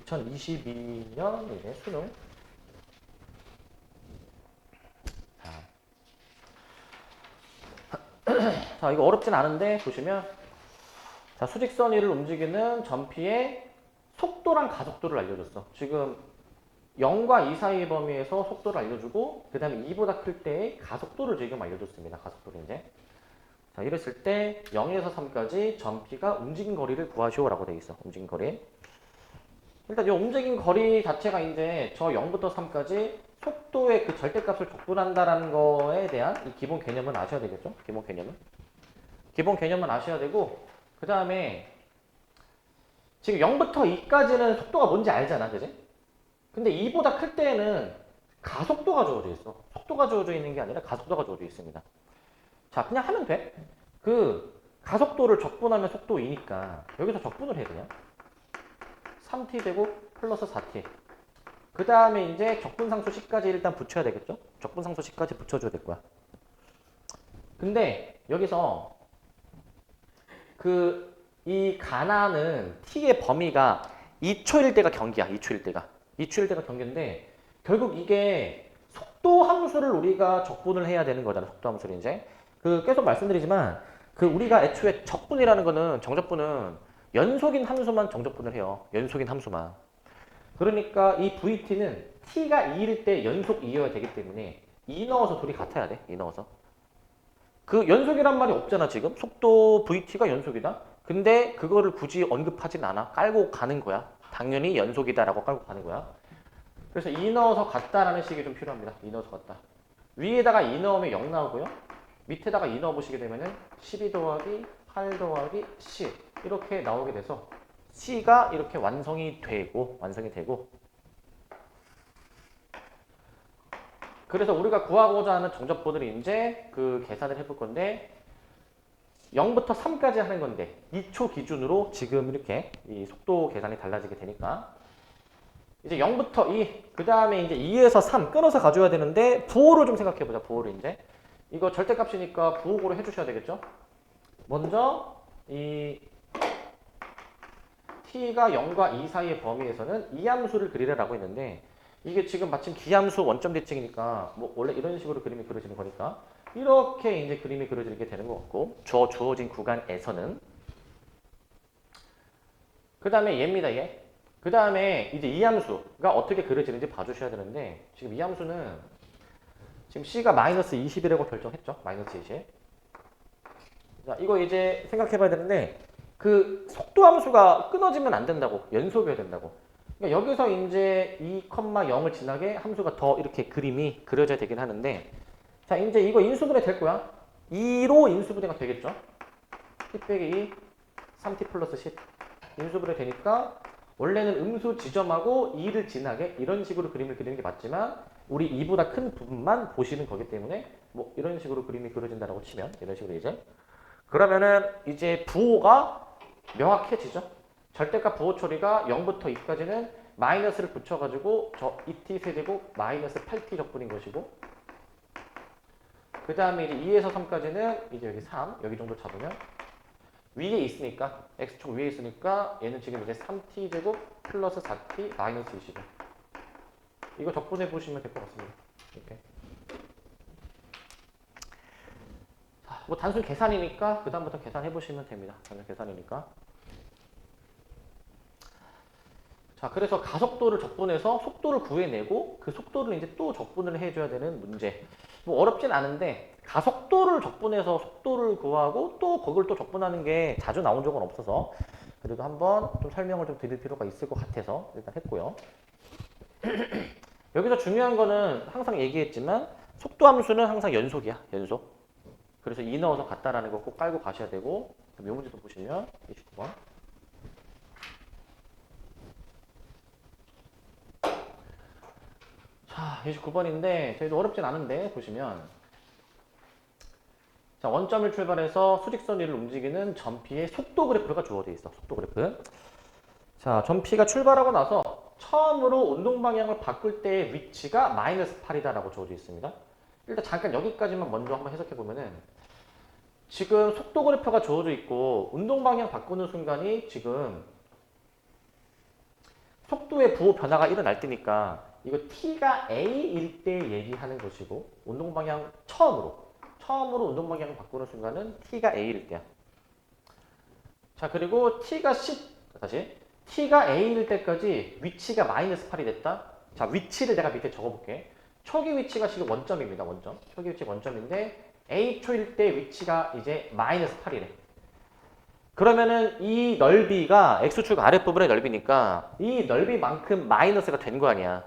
2022년 이제 수능. 자, 이거 어렵진 않은데 보시면 자, 수직선 위를 움직이는 전피의 속도랑 가속도를 알려줬어. 지금 0과 2 사이의 범위에서 속도를 알려주고 그 다음에 2보다 클 때의 가속도를 지금 알려줬습니다. 가속도를 이제. 자, 이랬을 때 0에서 3까지 전피가 움직인 거리를 구하시오라고 되어 있어. 움직인 거리. 일단 이 움직인 거리 자체가 이제 저 0부터 3까지 속도의 그 절대값을 적분한다라는 거에 대한 이 기본 개념은 아셔야 되겠죠? 기본 개념은. 기본 개념은 아셔야 되고 그 다음에 지금 0부터 2까지는 속도가 뭔지 알잖아. 그지? 근데 2보다 클 때에는 가속도가 주어져 있어. 속도가 주어져 있는 게 아니라 가속도가 주어져 있습니다. 자, 그냥 하면 돼. 그 가속도를 적분하면 속도 2니까 여기서 적분을 해 그냥. 3t 제곱 플러스 4t. 그 다음에 이제 적분상수 C까지 일단 붙여야 되겠죠? 적분상수 C까지 붙여줘야 될 거야. 근데 여기서 이 가나는 t의 범위가 2초일 때가 경기야. 2초일 때가. 2초일 때가 경계인데 결국 이게 속도 함수를 우리가 적분을 해야 되는 거잖아. 속도 함수를 이제. 계속 말씀드리지만 우리가 애초에 적분이라는 거는 정적분은 연속인 함수만 정적분을 해요. 연속인 함수만. 그러니까 이 VT는 t가 2일 때 연속 2여야 되기 때문에 2 넣어서 둘이 같아야 돼. 2 넣어서. 그 연속이란 말이 없잖아. 지금 속도 VT가 연속이다. 근데 그거를 굳이 언급하진 않아. 깔고 가는 거야. 당연히 연속이다라고 깔고 가는 거야. 그래서 2 넣어서 같다라는 식이 좀 필요합니다. 2 넣어서 같다. 위에다가 2 넣으면 0 나오고요. 밑에다가 2 넣어보시게 되면은 12 더하기 8 더하기 10 이렇게 나오게 돼서 C가 이렇게 완성이 되고 그래서 우리가 구하고자 하는 정적분을 이제 계산을 해볼 건데 0부터 3까지 하는 건데 2초 기준으로 지금 이렇게 이 속도 계산이 달라지게 되니까 이제 0부터 2, 그 다음에 이제 2에서 3 끊어서 가져야 되는데 부호를 좀 생각해보자. 부호를 이제 이거 절대값이니까 부호고를 해주셔야 되겠죠. 먼저 이 t가 0과 2 사이의 범위에서는 이 함수를 그리라라고 했는데 이게 지금 마침 기함수 원점 대칭이니까 뭐 원래 이런 식으로 그림이 그려지는 거니까 이렇게 이제 그림이 그려지게 되는 것 같고 주어진 구간에서는 그 다음에 얘입니다. 얘. 그 다음에 이제 이 함수가 어떻게 그려지는지 봐주셔야 되는데 지금 이 함수는 지금 C가 마이너스 20이라고 결정했죠. 마이너스 20. 자, 이거 이제 생각해 봐야 되는데 그 속도 함수가 끊어지면 안 된다고. 연속이어야 된다고. 그러니까 여기서 이제 2,0을 지나게 함수가 더 이렇게 그림이 그려져야 되긴 하는데 자, 이제 이거 인수분해 될 거야. 2로 인수분해가 되겠죠. 10 빼기 2, 3t 플러스 10. 인수분해 되니까 원래는 음수 지점하고 2를 지나게 이런 식으로 그림을 그리는 게 맞지만 우리 2보다 큰 부분만 보시는 거기 때문에 뭐 이런 식으로 그림이 그려진다라고 치면 이런 식으로 이제 그러면은 이제 부호가 명확해지죠. 절대값 부호 처리가 0부터 2까지는 마이너스를 붙여가지고 저 2t 세제곱 마이너스 8t 적분인 것이고 그 다음에 이제 2에서 3까지는 이제 여기 3 여기 정도 잡으면 위에 있으니까 x축 위에 있으니까 얘는 지금 이제 3t 제곱 플러스 4t 마이너스 25 이거 적분해 보시면 될 것 같습니다. 이렇게 자, 뭐 단순 계산이니까 그 다음부터 계산해 보시면 됩니다. 단순 계산이니까 자 그래서 가속도를 적분해서 속도를 구해내고 그 속도를 이제 또 적분을 해줘야 되는 문제 뭐 어렵진 않은데 가속도를 적분해서 속도를 구하고 또 그걸 또 적분하는 게 자주 나온 적은 없어서 그래도 한번 좀 설명을 좀 드릴 필요가 있을 것 같아서 일단 했고요. 여기서 중요한 거는 항상 얘기했지만 속도 함수는 항상 연속이야. 연속. 그래서 2 넣어서 같다라는 거 꼭 깔고 가셔야 되고 이 문제도 보시면 29번 자 29번인데 저희도 어렵진 않은데 보시면 자, 원점을 출발해서 수직선 위를 움직이는 점 P의 속도 그래프가 주어져 있어. 속도 그래프. 자, 점 P가 출발하고 나서 처음으로 운동 방향을 바꿀 때의 위치가 마이너스 8이다라고 주어져 있습니다. 일단 잠깐 여기까지만 먼저 한번 해석해 보면은 지금 속도 그래프가 주어져 있고 운동 방향 바꾸는 순간이 지금 속도의 부호 변화가 일어날 때니까 이거 T가 A일 때 얘기하는 것이고 운동 방향 처음으로 운동 방향을 바꾸는 순간은 T가 A일 때야. 자, 그리고 T가 A일 때까지 위치가 마이너스 8이 됐다. 자, 위치를 내가 밑에 적어볼게. 초기 위치가 지금 원점입니다. 원점. 초기 위치가 원점인데 A초일 때 위치가 이제 마이너스 8이래. 그러면은 이 넓이가 X축 아랫부분의 넓이니까 이 넓이만큼 마이너스가 된 거 아니야.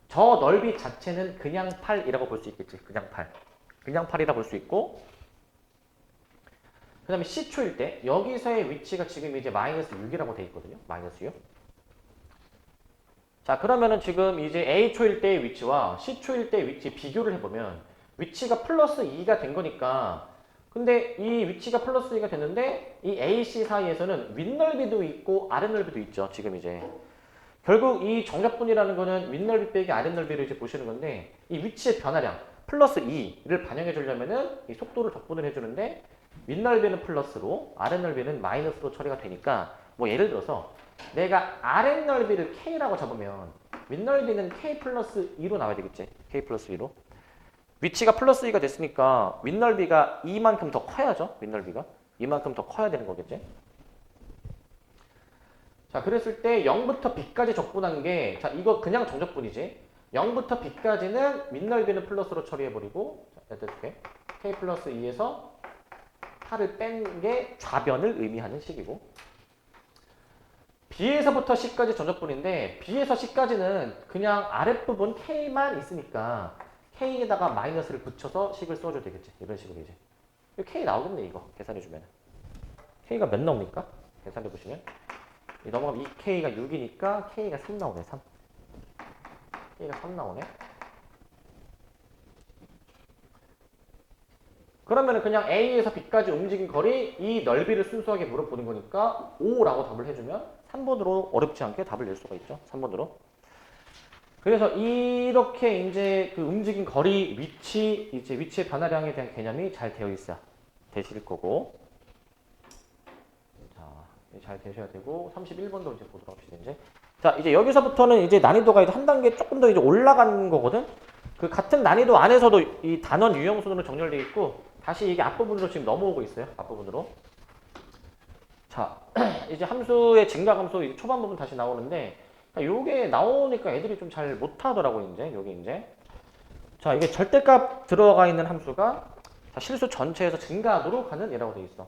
저 넓이 자체는 그냥 8이라고 볼 수 있겠지. 그냥 8. 그냥 8이라 볼 수 있고 그 다음에 C초일 때 여기서의 위치가 지금 이제 마이너스 6이라고 돼 있거든요. 마이너스 6. 자 그러면은 지금 이제 A초일 때의 위치와 C초일 때의 위치 비교를 해보면 위치가 플러스 2가 된 거니까 근데 이 위치가 플러스 2가 됐는데 이 AC 사이에서는 윗넓이도 있고 아랫넓이도 있죠. 지금 이제 결국 이 정적분이라는 거는 윗넓이 빼기 아랫넓이를 이제 보시는 건데 이 위치의 변화량 플러스 2를 반영해 주려면은 이 속도를 적분을 해주는데 윗넓이는 플러스로 아랫넓이는 마이너스로 처리가 되니까 뭐 예를 들어서 내가 아랫넓이를 K라고 잡으면 윗넓이는 K 플러스 2로 나와야 되겠지. K 플러스 2로. 위치가 플러스 2가 됐으니까 윗넓이가 이만큼 더 커야죠. 윗넓이가. 이만큼 더 커야 되는 거겠지. 자, 그랬을 때 0부터 B까지 적분한 게 자, 이거 그냥 정적분이지. 0부터 B까지는 윗넓이는 플러스로 처리해버리고 이렇게 K 플러스 2에서 8을 뺀 게 좌변을 의미하는 식이고 B에서부터 C까지 전적분인데 B에서 C까지는 그냥 아랫부분 K만 있으니까 K에다가 마이너스를 붙여서 식을 써줘야 되겠지. 이런 식으로 이제 K 나오겠네 이거 계산해주면 K가 몇 나옵니까? 계산해보시면 넘어가면 이 K가 6이니까 K가 3 나오네. 3 K가 3 나오네. 그러면은 그냥 A에서 B까지 움직인 거리 이 넓이를 순수하게 물어보는 거니까 5라고 답을 해주면 3번으로 어렵지 않게 답을 낼 수가 있죠. 3번으로. 그래서 이렇게 이제 그 움직인 거리, 위치, 이제 위치의 변화량에 대한 개념이 잘 되어 있어야 되실 거고. 자, 잘 되셔야 되고 31번도 이제 보도록 합시다. 이제. 자, 이제 여기서부터는 이제 난이도가 이제 한 단계 조금 더 이제 올라가는 거거든. 그 같은 난이도 안에서도 이 단원 유형순으로 정렬되어 있고 다시 이게 앞부분으로 지금 넘어오고 있어요. 앞부분으로. 자, 이제 함수의 증가함수 이제 초반 부분 다시 나오는데 요게 나오니까 애들이 좀 잘 못하더라고요. 이제 요게 이제 자 이게 절대값 들어가 있는 함수가 자, 실수 전체에서 증가하도록 하는 얘라고 돼 있어.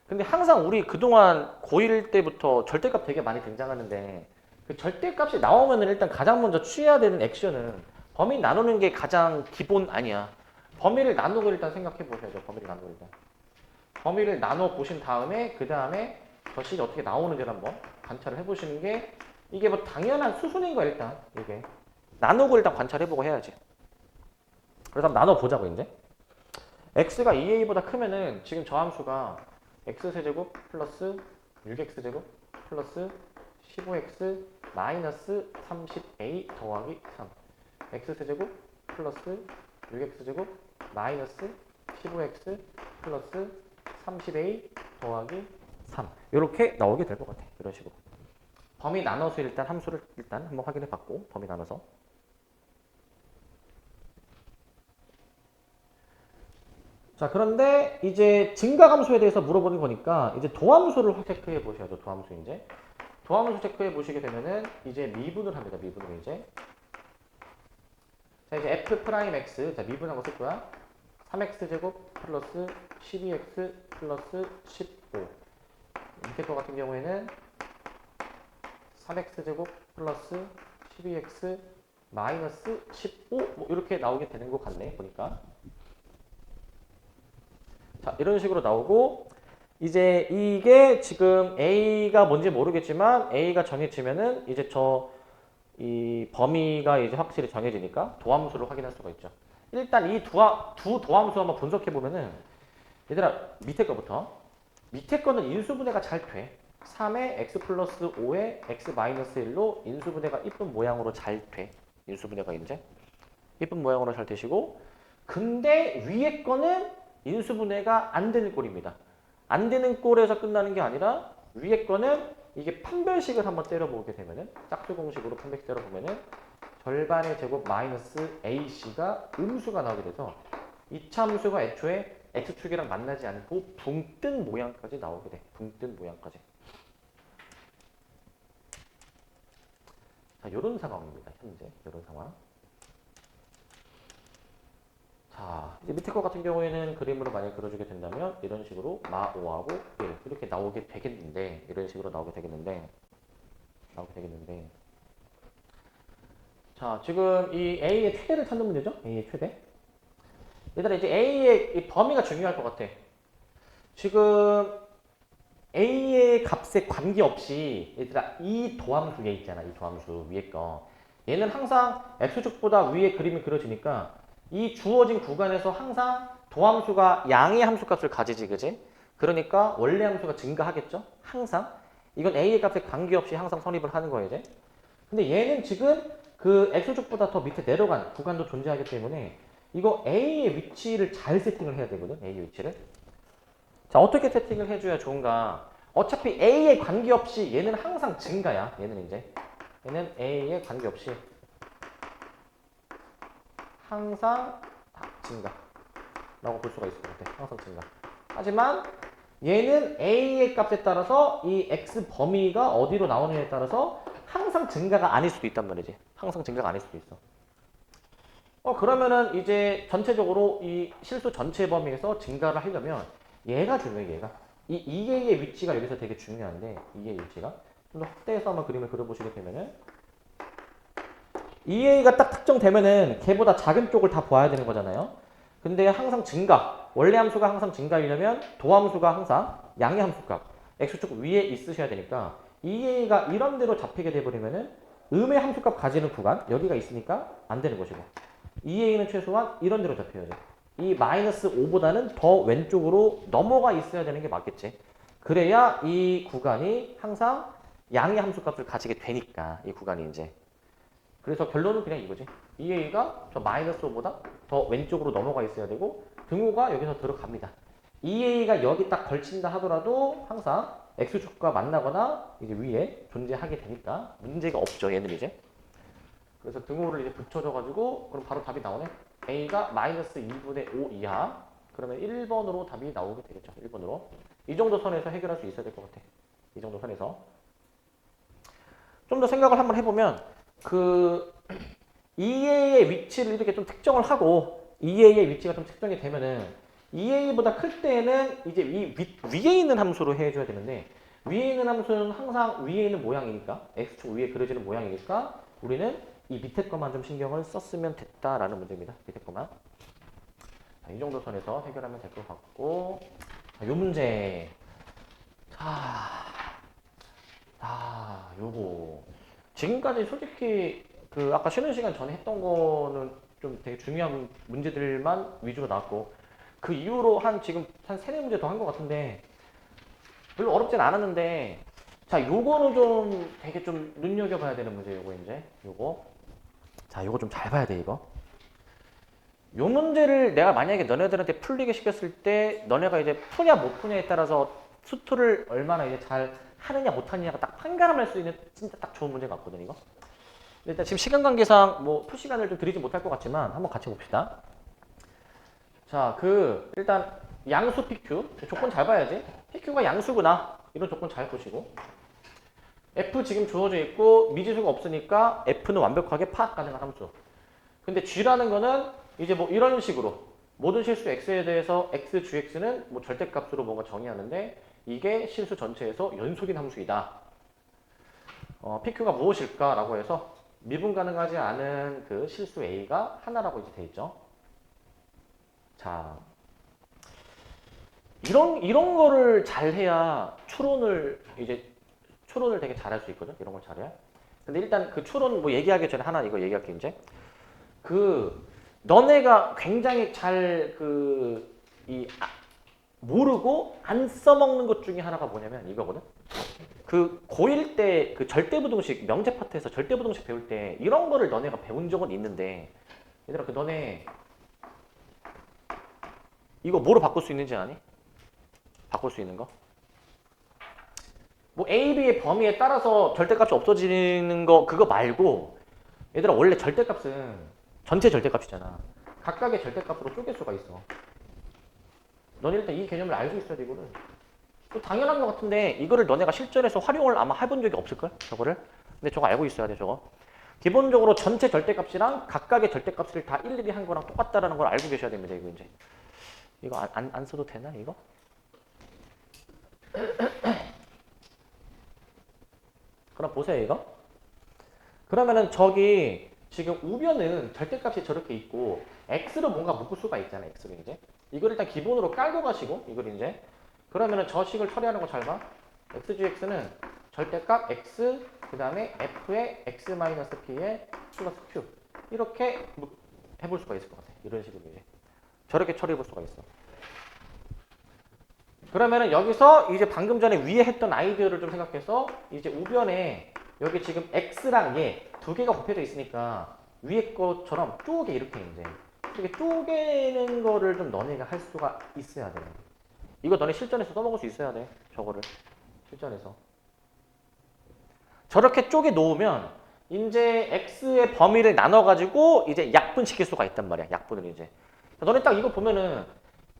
근데 항상 우리 그동안 고1 때부터 절대값 되게 많이 등장하는데 그 절대값이 나오면은 일단 가장 먼저 취해야 되는 액션은 범위 나누는 게 가장 기본 아니야. 범위를 나누고 일단 생각해 보셔야죠. 범위를 나누고 일단. 범위를 나눠 보신 다음에 그 다음에 저식이 어떻게 나오는지를 한번 관찰을 해보시는 게 이게 뭐 당연한 수순인 거야 일단 이게 나누고 일단 관찰해보고 해야지. 그래서 한번 나눠보자고 이제. x가 2a보다 크면은 지금 저 함수가 x세제곱 플러스 6x제곱 플러스 15x 마이너스 30a 더하기 3 x세제곱 플러스 6x제곱 마이너스 15x 플러스 30a 더하기 3 이렇게 나오게 될 것 같아. 이런 식으로. 범위 나눠서 일단 함수를 일단 한번 확인해 봤고 범위 나눠서 자 그런데 이제 증가함수에 대해서 물어보는 거니까 이제 도함수를 체크해 보셔야죠. 도함수 이제 도함수 체크해 보시게 되면은 이제 미분을 합니다. 미분을 이제 자 이제 f 프라임 x 자 미분한 거 쓸 거야. 3x 제곱 플러스 12x 플러스 15 밑에 거 같은 경우에는 3x 제곱 플러스 12x 마이너스 15 뭐 이렇게 나오게 되는 것 같네 보니까. 자 이런 식으로 나오고 이제 이게 지금 a가 뭔지 모르겠지만 a가 정해지면은 이제 이 범위가 이제 확실히 정해지니까 도함수를 확인할 수가 있죠. 일단 이 두 도함수 한번 분석해 보면은 얘들아 밑에 거부터 밑에 거는 인수분해가 잘 돼. 3의 x 플러스 5의 x 마이너스 1로 인수분해가 이쁜 모양으로 잘 돼. 인수분해가 이제 이쁜 모양으로 잘 되시고 근데 위에 거는 인수분해가 안 되는 꼴입니다. 안 되는 꼴에서 끝나는 게 아니라 위에 거는 이게 판별식을 한번 때려보게 되면은 짝수 공식으로 판별식 때려보면은 절반의 제곱 마이너스 ac가 음수가 나오게 돼서 이차 함수가 애초에 x축이랑 만나지 않고 붕 뜬 모양까지 나오게 돼. 붕 뜬 모양까지. 자, 요런 상황입니다. 현재 요런 상황. 자, 이제 밑에 거 같은 경우에는 그림으로 만약 그려주게 된다면 이런 식으로 마5하고 1 이렇게 나오게 되겠는데 이런 식으로 나오게 되겠는데 자, 지금 이 A의 최대를 찾는 문제죠? A의 최대. 얘들아 이제 A의 이 범위가 중요할 것 같아. 지금 A의 값에 관계없이 얘들아 이 도함수 얘 있잖아. 이 도함수 위에 거. 얘는 항상 X축보다 위에 그림이 그려지니까 이 주어진 구간에서 항상 도함수가 양의 함수값을 가지지, 그지? 그러니까 원래 함수가 증가하겠죠? 항상. 이건 A의 값에 관계없이 항상 성립을 하는 거예요, 이제. 근데 얘는 지금 그 X축보다 더 밑에 내려간 구간도 존재하기 때문에 이거 A의 위치를 잘 세팅을 해야 되거든, A의 위치를. 자, 어떻게 세팅을 해줘야 좋은가? 어차피 A에 관계없이 얘는 항상 증가야, 얘는 A에 관계없이 항상 증가라고 볼 수가 있을 것 같아. 항상 증가. 하지만 얘는 A의 값에 따라서 이 X 범위가 어디로 나오느냐에 따라서 항상 증가가 아닐 수도 있단 말이지. 항상 증가가 아닐 수도 있어. 그러면은 이제 전체적으로 이 실수 전체 범위에서 증가를 하려면 얘가 중요해, 얘가. 이 2A의 위치가 여기서 되게 중요한데 2A의 위치가 좀 더 확대해서 한번 그림을 그려보시게 되면은 2A가 딱 특정되면은 걔보다 작은 쪽을 다 보아야 되는 거잖아요. 근데 항상 증가, 원래 함수가 항상 증가하려면 도함수가 항상 양의 함수값, x축 위에 있으셔야 되니까 2A가 이런 데로 잡히게 돼버리면은 음의 함수값 가지는 구간, 여기가 있으니까 안 되는 것이고 2A는 최소한 이런 데로 잡혀야 돼. 이 마이너스 5보다는 더 왼쪽으로 넘어가 있어야 되는 게 맞겠지. 그래야 이 구간이 항상 양의 함수값을 가지게 되니까 이 구간이 이제. 그래서 결론은 그냥 이거지. 2A가 저 마이너스 5보다 더 왼쪽으로 넘어가 있어야 되고 등호가 여기서 들어갑니다. 2A가 여기 딱 걸친다 하더라도 항상 X축과 만나거나 이제 위에 존재하게 되니까 문제가 없죠. 얘는 이제. 그래서 등호를 이제 붙여줘가지고 그럼 바로 답이 나오네. a가 마이너스 2분의 5 이하. 그러면 1번으로 답이 나오게 되겠죠. 1번으로. 이 정도 선에서 해결할 수 있어야 될 것 같아. 이 정도 선에서. 좀 더 생각을 한번 해보면 그 2a의 위치를 이렇게 좀 특정을 하고 2a의 위치가 좀 특정이 되면은 2a보다 클 때는 이제 위에 있는 함수로 해줘야 되는데 위에 있는 함수는 항상 위에 있는 모양이니까 x축 위에 그려지는 모양이니까 우리는 이 밑에 것만 좀 신경을 썼으면 됐다라는 문제입니다. 밑에 것만. 자, 이 정도 선에서 해결하면 될 것 같고 자, 요 문제 요거 지금까지 솔직히 그 아까 쉬는 시간 전에 했던 거는 좀 되게 중요한 문제들만 위주로 나왔고 그 이후로 지금 한 3-4문제 더 한 것 같은데 별로 어렵진 않았는데 자 요거는 좀 되게 좀 눈여겨봐야 되는 문제 요거 이제 요거 자 요거 좀 잘 봐야 돼 이거 요 문제를 내가 만약에 너네들한테 풀리게 시켰을 때 너네가 이제 푸냐 못 푸냐에 따라서 수투를 얼마나 이제 잘 하느냐 못하느냐가 딱 판가름할 수 있는 진짜 딱 좋은 문제 같거든 이거. 일단 지금 시간 관계상 뭐 풀 시간을 좀 드리지 못할 것 같지만 한번 같이 봅시다. 자, 일단 양수 PQ 조건 잘 봐야지. PQ가 양수구나 이런 조건 잘 보시고 F 지금 주어져 있고 미지수가 없으니까 F는 완벽하게 파악 가능한 함수. 근데 G라는 거는 이제 뭐 이런 식으로 모든 실수 X에 대해서 X, GX는 뭐 절대값으로 뭔가 정의하는데 이게 실수 전체에서 연속인 함수이다. PQ가 무엇일까라고 해서 미분 가능하지 않은 그 실수 A가 하나라고 이제 돼 있죠. 자, 이런 거를 잘해야 추론을 되게 잘할 수 있거든. 이런 걸 잘해야. 근데 일단 그 추론 뭐 얘기하기 전에 하나 이거 얘기할게 이제. 너네가 굉장히 잘 모르고 안 써먹는 것 중에 하나가 뭐냐면 이거거든. 고1 때 그 절대부등식 명제 파트에서 절대부등식 배울 때 이런 거를 너네가 배운 적은 있는데 얘들아 너네 이거 뭐로 바꿀 수 있는지 아니? 바꿀 수 있는 거? 뭐 A, B의 범위에 따라서 절대값이 없어지는 거 그거 말고 얘들아 원래 절대값은 전체 절대값이잖아. 각각의 절대값으로 쪼갤 수가 있어. 너네 일단 이 개념을 알고 있어야 돼 이거를. 또 당연한 것 같은데 이거를 너네가 실전에서 활용을 아마 해본 적이 없을걸? 저거를. 근데 저거 알고 있어야 돼 저거. 기본적으로 전체 절대값이랑 각각의 절대값을 다 일일이 한 거랑 똑같다라는 걸 알고 계셔야 됩니다. 이거 이제. 이거 안 써도 되나 이거? 그럼 보세요 이거. 그러면은 저기 지금 우변은 절대값이 저렇게 있고 x로 뭔가 묶을 수가 있잖아요. x로 이제. 이걸 일단 기본으로 깔고 가시고 이걸 이제 그러면은 저 식을 처리하는 거 잘 봐. xgx는 절대값 x 그 다음에 f의 x-p의 플러스 q 이렇게 해볼 수가 있을 것 같아. 이런 식으로 이제 저렇게 처리해 볼 수가 있어. 그러면은 여기서 이제 방금 전에 위에 했던 아이디어를 좀 생각해서 이제 우변에 여기 지금 x랑 얘 두 개가 곱해져 있으니까 위에 것처럼 쪼개 이렇게 쪼개는 거를 좀 너네가 할 수가 있어야 돼. 이거 너네 실전에서 써먹을 수 있어야 돼. 저거를 실전에서 저렇게 쪼개 놓으면 이제 x의 범위를 나눠 가지고 이제 약분시킬 수가 있단 말이야. 약분을 이제 너네 딱 이거 보면은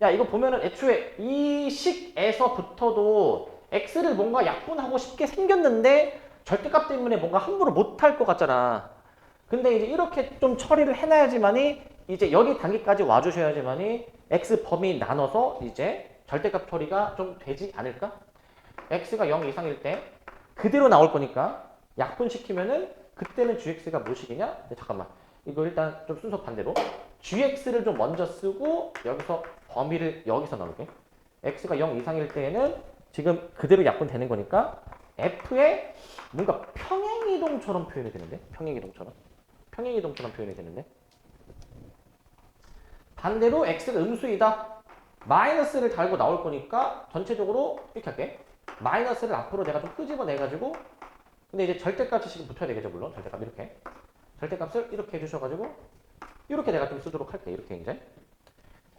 야 이거 보면은 애초에 이 식에서부터도 x를 뭔가 약분하고 싶게 생겼는데 절대값 때문에 뭔가 함부로 못할 것 같잖아. 근데 이제 이렇게 좀 처리를 해놔야지만이 이제 여기 단계까지 와주셔야지만이 x 범위 나눠서 이제 절대값 처리가 좀 되지 않을까? x가 0 이상일 때 그대로 나올 거니까 약분시키면은 그때는 gx가 무엇이겠냐? 잠깐만 이거 일단 좀 순서 반대로 gx를 좀 먼저 쓰고 여기서 범위를 여기서 넣을게. x가 0 이상일 때에는 지금 그대로 약분되는 거니까 f의 뭔가 평행이동처럼 표현이 되는데 평행이동처럼 표현이 되는데 반대로 x가 음수이다. 마이너스를 달고 나올 거니까 전체적으로 이렇게 할게. 마이너스를 앞으로 내가 좀 끄집어내가지고 근데 이제 절대값이 지금 붙어야 되겠죠 물론 절대값 이렇게 절대값을 이렇게 해주셔가지고 이렇게 내가 좀 쓰도록 할게. 이렇게 이제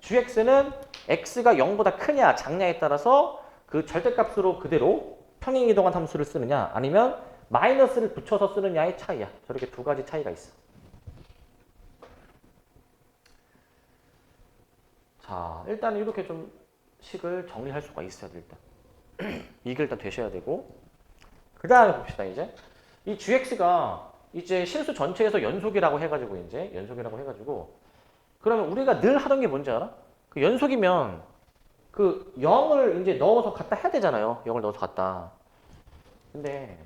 gx는 x가 0보다 크냐 작냐에 따라서 그 절대값으로 그대로 평행이동한 함수를 쓰느냐 아니면 마이너스를 붙여서 쓰느냐의 차이야. 저렇게 두 가지 차이가 있어. 자, 일단 이렇게 좀 식을 정리할 수가 있어야 돼, 일단. 이게 일단 되셔야 되고. 그 다음에 봅시다, 이제. 이 gx가 이제 실수 전체에서 연속이라고 해가지고, 이제, 연속이라고 해가지고, 그러면 우리가 늘 하던 게 뭔지 알아? 그 연속이면, 그 0을 이제 넣어서 갖다 해야 되잖아요. 0을 넣어서 갖다. 근데,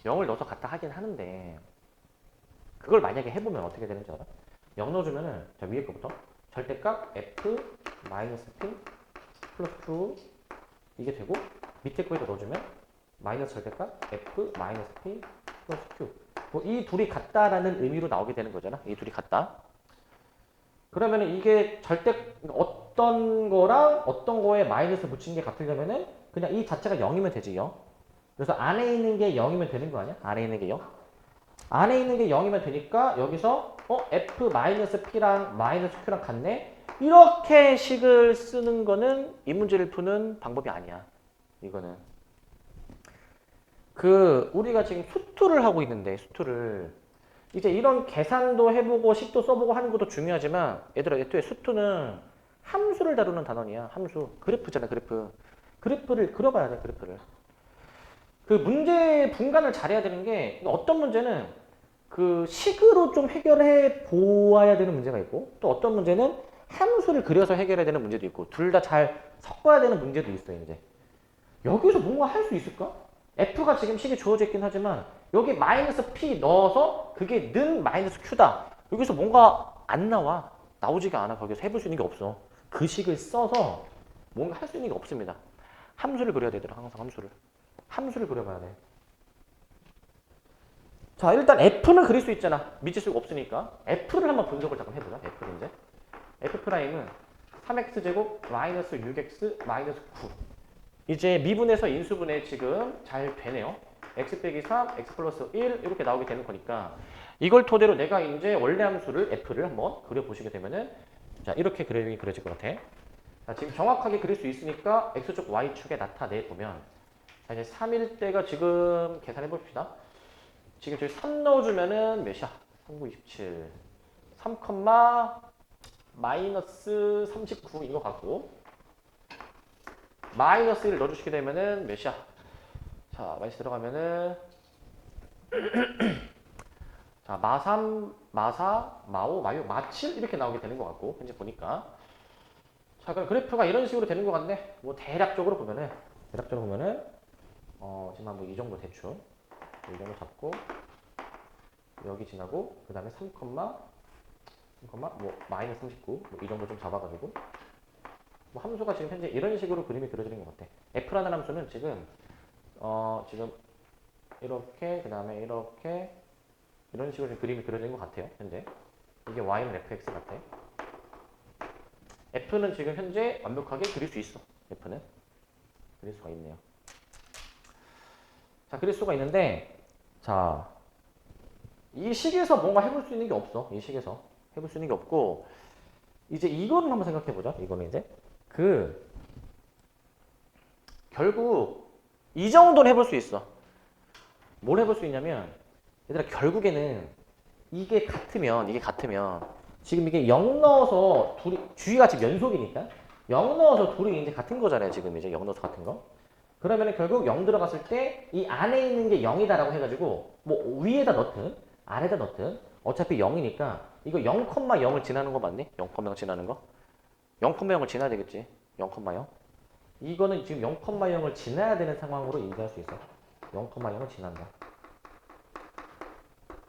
0을 넣어서 갖다 하긴 하는데, 그걸 만약에 해보면 어떻게 되는지 알아? 0 넣어주면은, 자, 위에 거부터. 절대값 f 마이너스 p 플러스 q 이게 되고 밑에 거에다 넣어주면 마이너스 절대값 f 마이너스 p 플러스 q 뭐 이 둘이 같다라는 의미로 나오게 되는 거잖아. 이 둘이 같다. 그러면은 이게 절대 어떤 거랑 어떤 거에 마이너스 붙인 게 같으려면은 그냥 이 자체가 0이면 되지 0. 그래서 안에 있는 게 0이면 되는 거 아니야? 안에 있는 게 0. 안에 있는 게 0이면 되니까 여기서 f-p랑 마이너스 q랑 같네? 이렇게 식을 쓰는 거는 이 문제를 푸는 방법이 아니야. 이거는. 우리가 지금 수투를 하고 있는데, 수투를. 이제 이런 계산도 해보고 식도 써보고 하는 것도 중요하지만, 얘들아, 애초에 수투는 함수를 다루는 단원이야. 함수. 그래프잖아, 그래프. 그래프를 그려봐야 돼, 그래프를. 그 문제 분간을 잘해야 되는 게, 어떤 문제는 그 식으로 좀 해결해 보아야 되는 문제가 있고 또 어떤 문제는 함수를 그려서 해결해야 되는 문제도 있고 둘 다 잘 섞어야 되는 문제도 있어요. 이제 여기서 뭔가 할 수 있을까? F가 지금 식이 주어져 있긴 하지만 여기 마이너스 P 넣어서 그게 는 마이너스 Q다. 여기서 뭔가 안 나와. 나오지가 않아. 거기서 해볼 수 있는 게 없어. 그 식을 써서 뭔가 할 수 있는 게 없습니다. 함수를 그려야 되더라. 항상 함수를. 함수를 그려봐야 돼. 자, 일단 F는 그릴 수 있잖아. 미지수가 없으니까. F를 한번 분석을 잠깐 해보자. F를 이제. F'은 3x제곱 마이너스 6x 마이너스 9. 이제 미분에서 인수분해 지금 잘 되네요. x 빼기 3, x 플러스 1 이렇게 나오게 되는 거니까 이걸 토대로 내가 이제 원래 함수를 F를 한번 그려보시게 되면은 자, 이렇게 그림이 그려질 것 같아. 자, 지금 정확하게 그릴 수 있으니까 x축, y축에 나타내보면 자, 이제 3일 때가 지금 계산해 봅시다. 지금 저기 3 넣어주면은 몇이야? 3, 9, 27. 3, 마이너스 39인 것 같고. 마이너스 1을 넣어주시게 되면은 몇이야? 자, 마이너스 들어가면은. 자, 마3, 마4, 마5, 마6, 마7 이렇게 나오게 되는 것 같고. 현재 보니까. 자, 그럼 그래프가 이런 식으로 되는 것 같네. 뭐 대략적으로 보면은. 지금 한번 이 정도 대충. 이 정도 잡고 여기 지나고 그 다음에 3, 뭐 마이너스 39 뭐 이 정도 좀 잡아가지고 뭐 함수가 지금 현재 이런 식으로 그림이 그려지는 것 같아. F라는 함수는 지금 지금 이렇게 그 다음에 이렇게 이런 식으로 그림이 그려지는 것 같아요. 현재 이게 Y는 fx 같아. F는 지금 현재 완벽하게 그릴 수 있어. F는 그릴 수가 있네요. 자, 그릴 수가 있는데 자, 이 식에서 뭔가 해볼 수 있는 게 없어. 이 식에서 해볼 수 있는 게 없고 이제 이거는 한번 생각해 보자. 이거는 이제 결국 이 정도는 해볼 수 있어. 뭘 해볼 수 있냐면 얘들아 결국에는 이게 같으면 지금 이게 0 넣어서 둘이 주위가 지금 연속이니까 0 넣어서 둘이 이제 같은 거잖아요. 지금 이제 0 넣어서 같은 거. 그러면은 결국 0 들어갔을 때 이 안에 있는 게 0이다라고 해가지고 뭐 위에다 넣든 아래다 넣든 어차피 0이니까 이거 0,0을 지나는 거 맞니? 0,0 지나는 거? 0,0을 지나야 되겠지. 0,0. 이거는 지금 0,0을 지나야 되는 상황으로 얘기할 수 있어. 0,0을 지난다.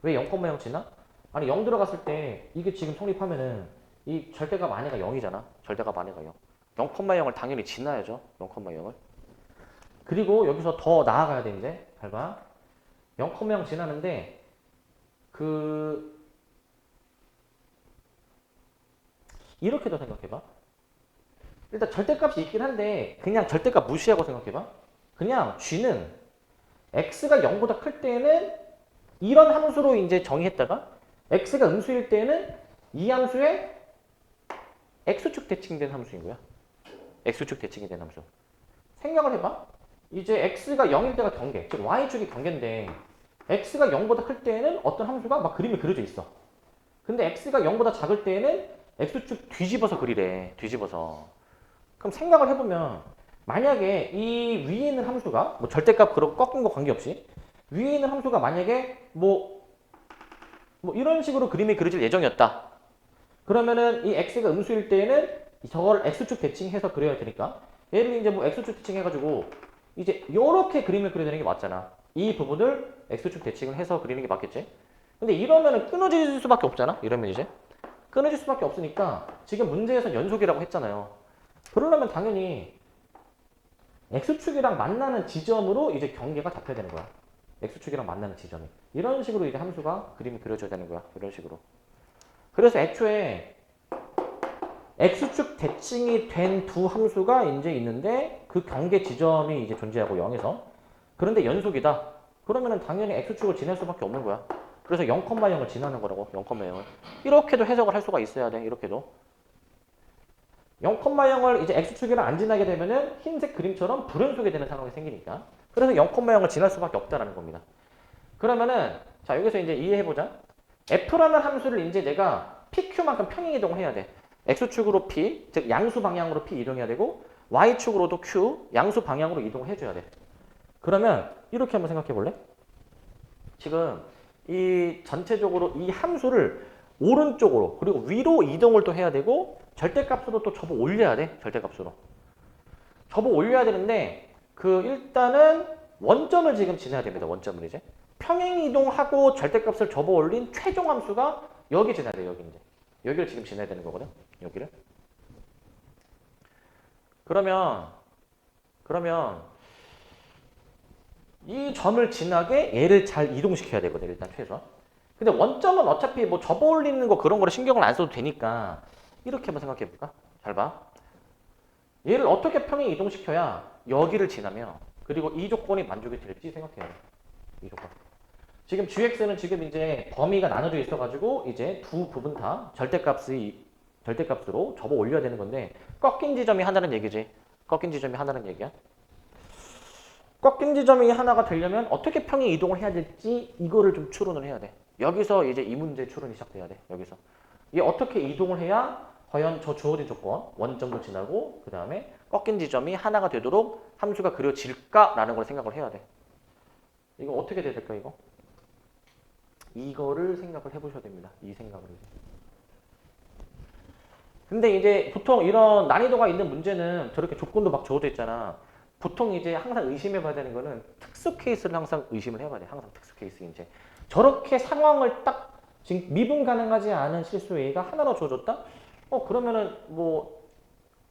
왜 0,0 지나? 아니 0 들어갔을 때 이게 지금 성립하면은 이 절대값 안에가 0이잖아. 절대값 안에가 0. 0,0을 당연히 지나야죠. 0,0을. 그리고 여기서 더 나아가야 돼 이제. 잘 봐. 0,0 지나는데 이렇게도 생각해봐. 일단 절대값이 있긴 한데 그냥 절대값 무시하고 생각해봐. 그냥 g는 x가 0보다 클 때에는 이런 함수로 이제 정의했다가 x가 음수일 때에는 이 함수의 x축 대칭된 함수인 거야. x축 대칭이 된 함수. 생각을 해봐. 이제 x가 0일 때가 경계, 즉 y축이 경계인데 x가 0보다 클 때에는 어떤 함수가 막 그림이 그려져 있어. 근데 x가 0보다 작을 때에는 x축 뒤집어서 그리래. 뒤집어서. 그럼 생각을 해보면 만약에 이 위에 있는 함수가 뭐 절대값 그렇고 꺾인 거 관계없이 위에 있는 함수가 만약에 뭐 이런 식으로 그림이 그려질 예정이었다. 그러면은 이 x가 음수일 때에는 저걸 x축 대칭해서 그려야 되니까 얘를 이제 뭐 x축 대칭해가지고 이제 요렇게 그림을 그려야 되는 게 맞잖아. 이 부분을 x축 대칭을 해서 그리는 게 맞겠지? 근데 이러면은 끊어질 수밖에 없잖아? 이러면 이제 끊어질 수밖에 없으니까 지금 문제에서 연속이라고 했잖아요. 그러려면 당연히 x축이랑 만나는 지점으로 이제 경계가 잡혀야 되는 거야. x축이랑 만나는 지점이. 이런 식으로 이제 함수가 그림이 그려져야 되는 거야. 이런 식으로. 그래서 애초에 x축 대칭이 된 두 함수가 이제 있는데 그 경계 지점이 이제 존재하고 0에서 그런데 연속이다. 그러면은 당연히 x축을 지날 수밖에 없는 거야. 그래서 0,0을 지나는 거라고. 0,0을. 이렇게도 해석을 할 수가 있어야 돼. 이렇게도. 0,0을 이제 x축이랑 안 지나게 되면은 흰색 그림처럼 불연속이 되는 상황이 생기니까. 그래서 0,0을 지날 수밖에 없다라는 겁니다. 그러면은 자 여기서 이제 이해해보자. f라는 함수를 이제 내가 pq만큼 평행 이동을 해야 돼. x축으로 p, 즉 양수 방향으로 p 이동해야 되고 y축으로도 q, 양수 방향으로 이동을 해줘야 돼. 그러면 이렇게 한번 생각해 볼래? 지금 이 전체적으로 이 함수를 오른쪽으로 그리고 위로 이동을 또 해야 되고 절대값으로 또 접어 올려야 돼. 절대값으로. 접어 올려야 되는데 그 일단은 원점을 지금 지나야 됩니다. 원점을 이제. 평행 이동하고 절대값을 접어 올린 최종 함수가 여기 지나야 돼. 여기 이제. 여기를 지금 지나야 되는 거거든. 여기를. 그러면 이 점을 지나게 얘를 잘 이동시켜야 되거든. 일단 최소한. 근데 원점은 어차피 뭐 접어 올리는 거 그런 거를 신경을 안 써도 되니까 이렇게 한번 생각해 볼까? 잘 봐. 얘를 어떻게 평행 이동시켜야 여기를 지나며 그리고 이 조건이 만족이 될지 생각해야 돼. 이 조건. 지금 gx는 지금 이제 범위가 나눠져 있어가지고 이제 두 부분 다 절대값으로 접어 올려야 되는 건데 꺾인 지점이 하나는 얘기지. 꺾인 지점이 하나는 얘기야. 꺾인 지점이 하나가 되려면 어떻게 평행 이동을 해야 될지 이거를 좀 추론을 해야 돼. 여기서 이제 이 문제 추론이 시작돼야 돼. 여기서. 이게 어떻게 이동을 해야 과연 저 주어진 조건, 원점도 지나고 그 다음에 꺾인 지점이 하나가 되도록 함수가 그려질까라는 걸 생각을 해야 돼. 이거 어떻게 돼야 될까 이거? 이거를 생각을 해보셔야 됩니다. 이 생각을. 근데 이제 보통 이런 난이도가 있는 문제는 저렇게 조건도 막 주어져 있잖아. 보통 이제 항상 의심해봐야 되는 거는 특수 케이스를 항상 의심을 해봐야 돼. 항상 특수 케이스 이제. 저렇게 상황을 딱 지금 미분 가능하지 않은 실수 A가 하나로 주어졌다? 그러면은 뭐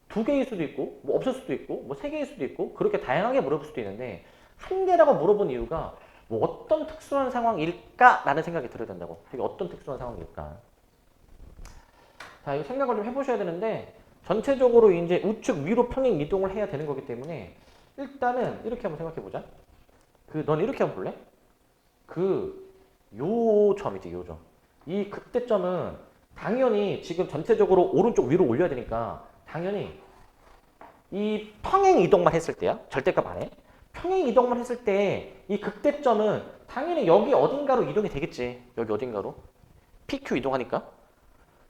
2개일 수도 있고 뭐 없을 수도 있고 뭐 3개일 수도 있고 그렇게 다양하게 물어볼 수도 있는데 한 개라고 물어본 이유가 뭐 어떤 특수한 상황일까? 라는 생각이 들어야 된다고. 이게 어떤 특수한 상황일까? 자, 이거 생각을 좀 해보셔야 되는데 전체적으로 이제 우측 위로 평행 이동을 해야 되는 거기 때문에 일단은 이렇게 한번 생각해 보자. 넌 이렇게 한번 볼래? 요 점이지, 요 점. 이 극대점은 당연히 지금 전체적으로 오른쪽 위로 올려야 되니까 당연히 이 평행 이동만 했을 때야. 절대값 안에. 평행 이동만 했을 때 이 극대점은 당연히 여기 어딘가로 이동이 되겠지. 여기 어딘가로. PQ 이동하니까.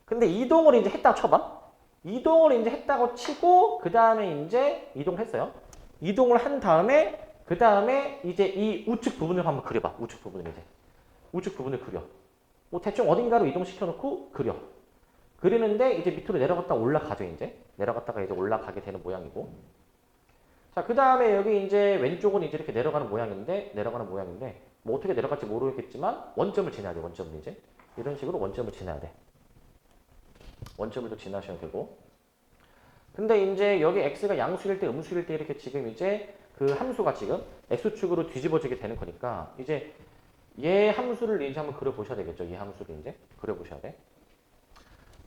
근데 이동을 이제 했다고 쳐봐. 이동을 이제 했다고 치고 그 다음에 이제 이동을 했어요. 이동을 한 다음에 그 다음에 이제 이 우측 부분을 한번 그려봐. 우측 부분을 이제. 우측 부분을 그려. 뭐 대충 어딘가로 이동시켜 놓고 그려. 그리는데 이제 밑으로 내려갔다 올라가죠, 이제. 내려갔다가 이제 올라가게 되는 모양이고. 자, 그 다음에 여기 이제 왼쪽은 이제 이렇게 내려가는 모양인데, 뭐 어떻게 내려갈지 모르겠지만, 원점을 지나야 돼, 원점을 이제. 이런 식으로 원점을 지나야 돼. 원점을 또 지나셔야 되고. 근데 이제 여기 x가 양수일 때, 음수일 때 이렇게 지금 이제 그 함수가 지금 x축으로 뒤집어지게 되는 거니까, 이제 얘 함수를 이제 한번 그려보셔야 되겠죠. 이 함수를 이제 그려보셔야 돼.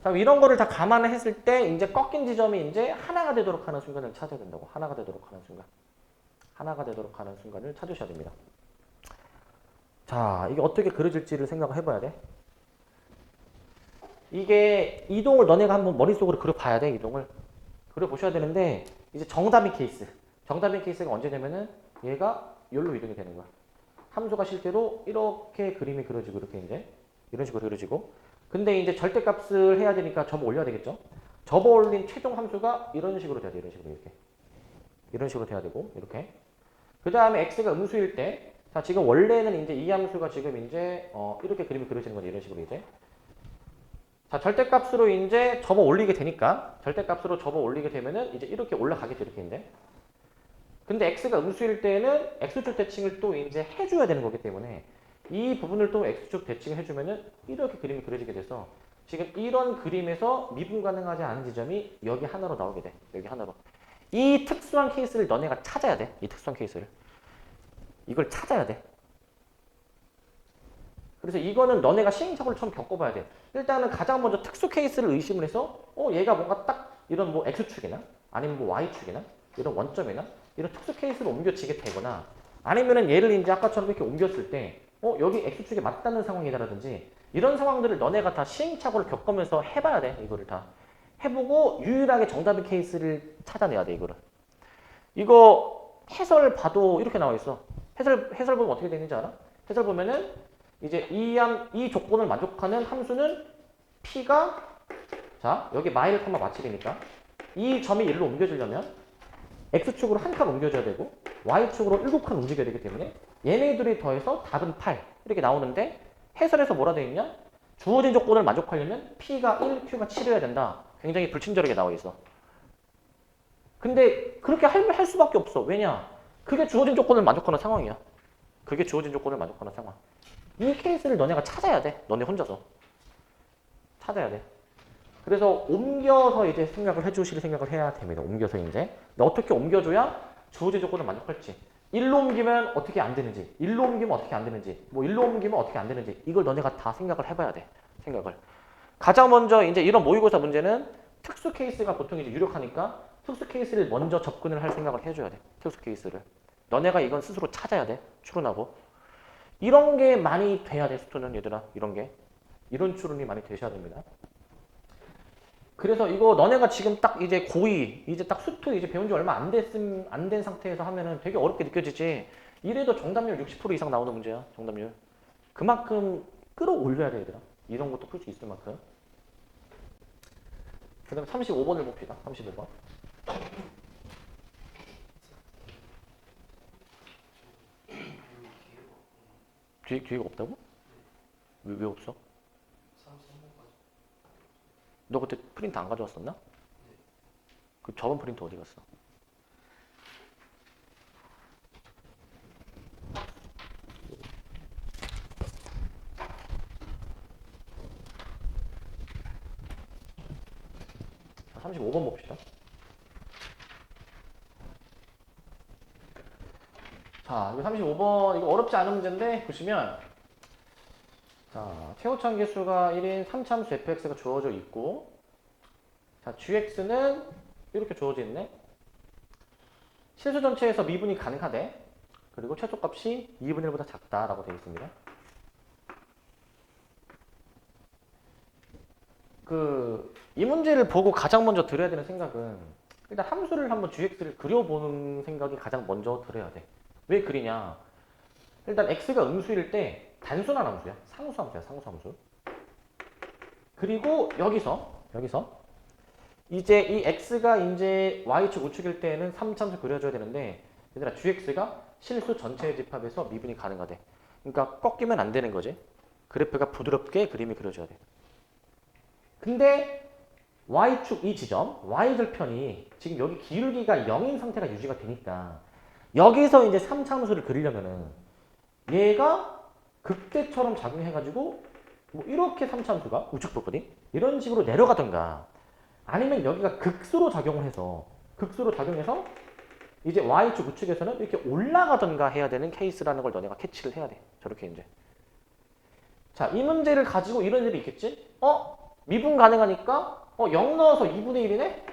자, 이런 거를 다 감안을 했을 때 이제 꺾인 지점이 이제 하나가 되도록 하는 순간을 찾아야 된다고. 하나가 되도록 하는 순간. 하나가 되도록 하는 순간을 찾으셔야 됩니다. 자, 이게 어떻게 그려질지를 생각을 해봐야 돼. 이게 이동을 너네가 한번 머릿속으로 그려봐야 돼. 이동을. 그려보셔야 되는데 이제 정답인 케이스. 정답인 케이스가 언제냐면은 얘가 여기로 이동이 되는 거야. 함수가 실제로 이렇게 그림이 그려지고 이렇게 이제 이런 식으로 그려지고 근데 이제 절대값을 해야 되니까 접어 올려야 되겠죠? 접어 올린 최종 함수가 이런 식으로 돼야 돼. 이런 식으로 이렇게. 이런 식으로 돼야 되고 이렇게. 그 다음에 x가 음수일 때, 자 지금 원래는 이제 이 함수가 지금 이제 이렇게 그림이 그려지는 거죠. 이런 식으로 이제. 자 절대값으로 이제 접어 올리게 되니까 절대값으로 접어 올리게 되면은 이제 이렇게 올라가겠죠. 이렇게 이제. 근데 x가 음수일 때는 x축 대칭을 또 이제 해줘야 되는 거기 때문에 이 부분을 또 x축 대칭을 해주면은 이렇게 그림이 그려지게 돼서 지금 이런 그림에서 미분 가능하지 않은 지점이 여기 하나로 나오게 돼. 여기 하나로. 이 특수한 케이스를 너네가 찾아야 돼. 이 특수한 케이스를. 이걸 찾아야 돼. 그래서 이거는 너네가 시행착오를 처음 겪어봐야 돼. 일단은 가장 먼저 특수 케이스를 의심을 해서 얘가 뭔가 딱 이런 뭐 x축이나 아니면 뭐 y축이나 이런 원점이나 이런 특수 케이스로 옮겨지게 되거나 아니면은 얘를 이제 아까처럼 이렇게 옮겼을 때 여기 x축에 맞닿는 상황이다라든지 이런 상황들을 너네가 다 시행착오를 겪으면서 해봐야 돼. 이거를 다 해보고 유일하게 정답의 케이스를 찾아내야 돼. 이거를. 이거 해설 봐도 이렇게 나와 있어. 해설 보면 어떻게 되는지 알아? 해설 보면은 이제 이 조건을 만족하는 함수는 p가 자 여기 마이를 컴마 마칠이니까 이 점이 얘로 옮겨지려면 x축으로 한 칸 옮겨줘야 되고 y축으로 7칸 움직여야 되기 때문에 얘네들이 더해서 답은 8 이렇게 나오는데 해설에서 뭐라 되어 있냐? 주어진 조건을 만족하려면 p가 1, q가 7이어야 된다. 굉장히 불친절하게 나와 있어. 근데 그렇게 할 수밖에 없어. 왜냐? 그게 주어진 조건을 만족하는 상황이야. 그게 주어진 조건을 만족하는 상황. 이 케이스를 너네가 찾아야 돼. 너네 혼자서. 찾아야 돼. 그래서 옮겨서 이제 생각을 해주실 생각을 해야 됩니다. 옮겨서 이제. 어떻게 옮겨줘야 주어진 조건을 만족할지. 1로 옮기면 어떻게 안 되는지. 1로 옮기면 어떻게 안 되는지. 뭐 1로 옮기면 어떻게 안 되는지. 이걸 너네가 다 생각을 해봐야 돼. 생각을. 가장 먼저 이제 이런 모의고사 문제는 특수 케이스가 보통 이제 유력하니까 특수 케이스를 먼저 접근을 할 생각을 해줘야 돼. 특수 케이스를. 너네가 이건 스스로 찾아야 돼. 추론하고. 이런 게 많이 돼야 돼. 스토는 얘들아. 이런 게. 이런 추론이 많이 되셔야 됩니다. 그래서 이거 너네가 지금 딱 이제 고2, 이제 딱 수투 이제 배운 지 얼마 안 된 상태에서 하면은 되게 어렵게 느껴지지. 이래도 정답률 60% 이상 나오는 문제야. 정답률. 그만큼 끌어올려야 돼, 얘들아. 이런 것도 풀 수 있을 만큼. 그 다음에 35번을 봅시다. 35번. 기회가 없다고? 왜 없어? 너 그때 프린트 안 가져왔었나? 그 저번 프린트 어디 갔어? 자, 35번 봅시다. 자, 이거 35번, 이거 어렵지 않은 문제인데, 보시면, 자, 최고참 개수가 1인 3참수 fx가 주어져 있고, 자, gx는 이렇게 주어져 있네. 실수 전체에서 미분이 가능하대. 그리고 최소값이 2분의 1보다 작다라고 되어 있습니다. 이 문제를 보고 가장 먼저 들어야 되는 생각은 일단 함수를 한번 gx를 그려보는 생각이 가장 먼저 들어야 돼. 왜 그리냐? 일단 x가 음수일 때 단순한 함수야. 상수함수야. 상수함수. 그리고 여기서 이제 이 x가 이제 y축 우축일 때는 3참수 그려줘야 되는데 얘들아 gx가 실수 전체의 집합에서 미분이 가능하대. 그러니까 꺾이면 안 되는 거지. 그래프가 부드럽게 그림이 그려져야 돼. 근데 y축 이 지점, y절편이 지금 여기 기울기가 0인 상태가 유지가 되니까 여기서 이제 3참수를 그리려면은 얘가 극대처럼 작용해가지고 뭐 이렇게 3참수가 우측 부분이 이런 식으로 내려가던가 아니면 여기가 극수로 작용해서 이제 y축 우측에서는 이렇게 올라가던가 해야 되는 케이스라는 걸 너네가 캐치를 해야 돼. 저렇게 이제. 자, 이 문제를 가지고 이런 일이 있겠지? 미분 가능하니까 0 넣어서 2분의 1이네?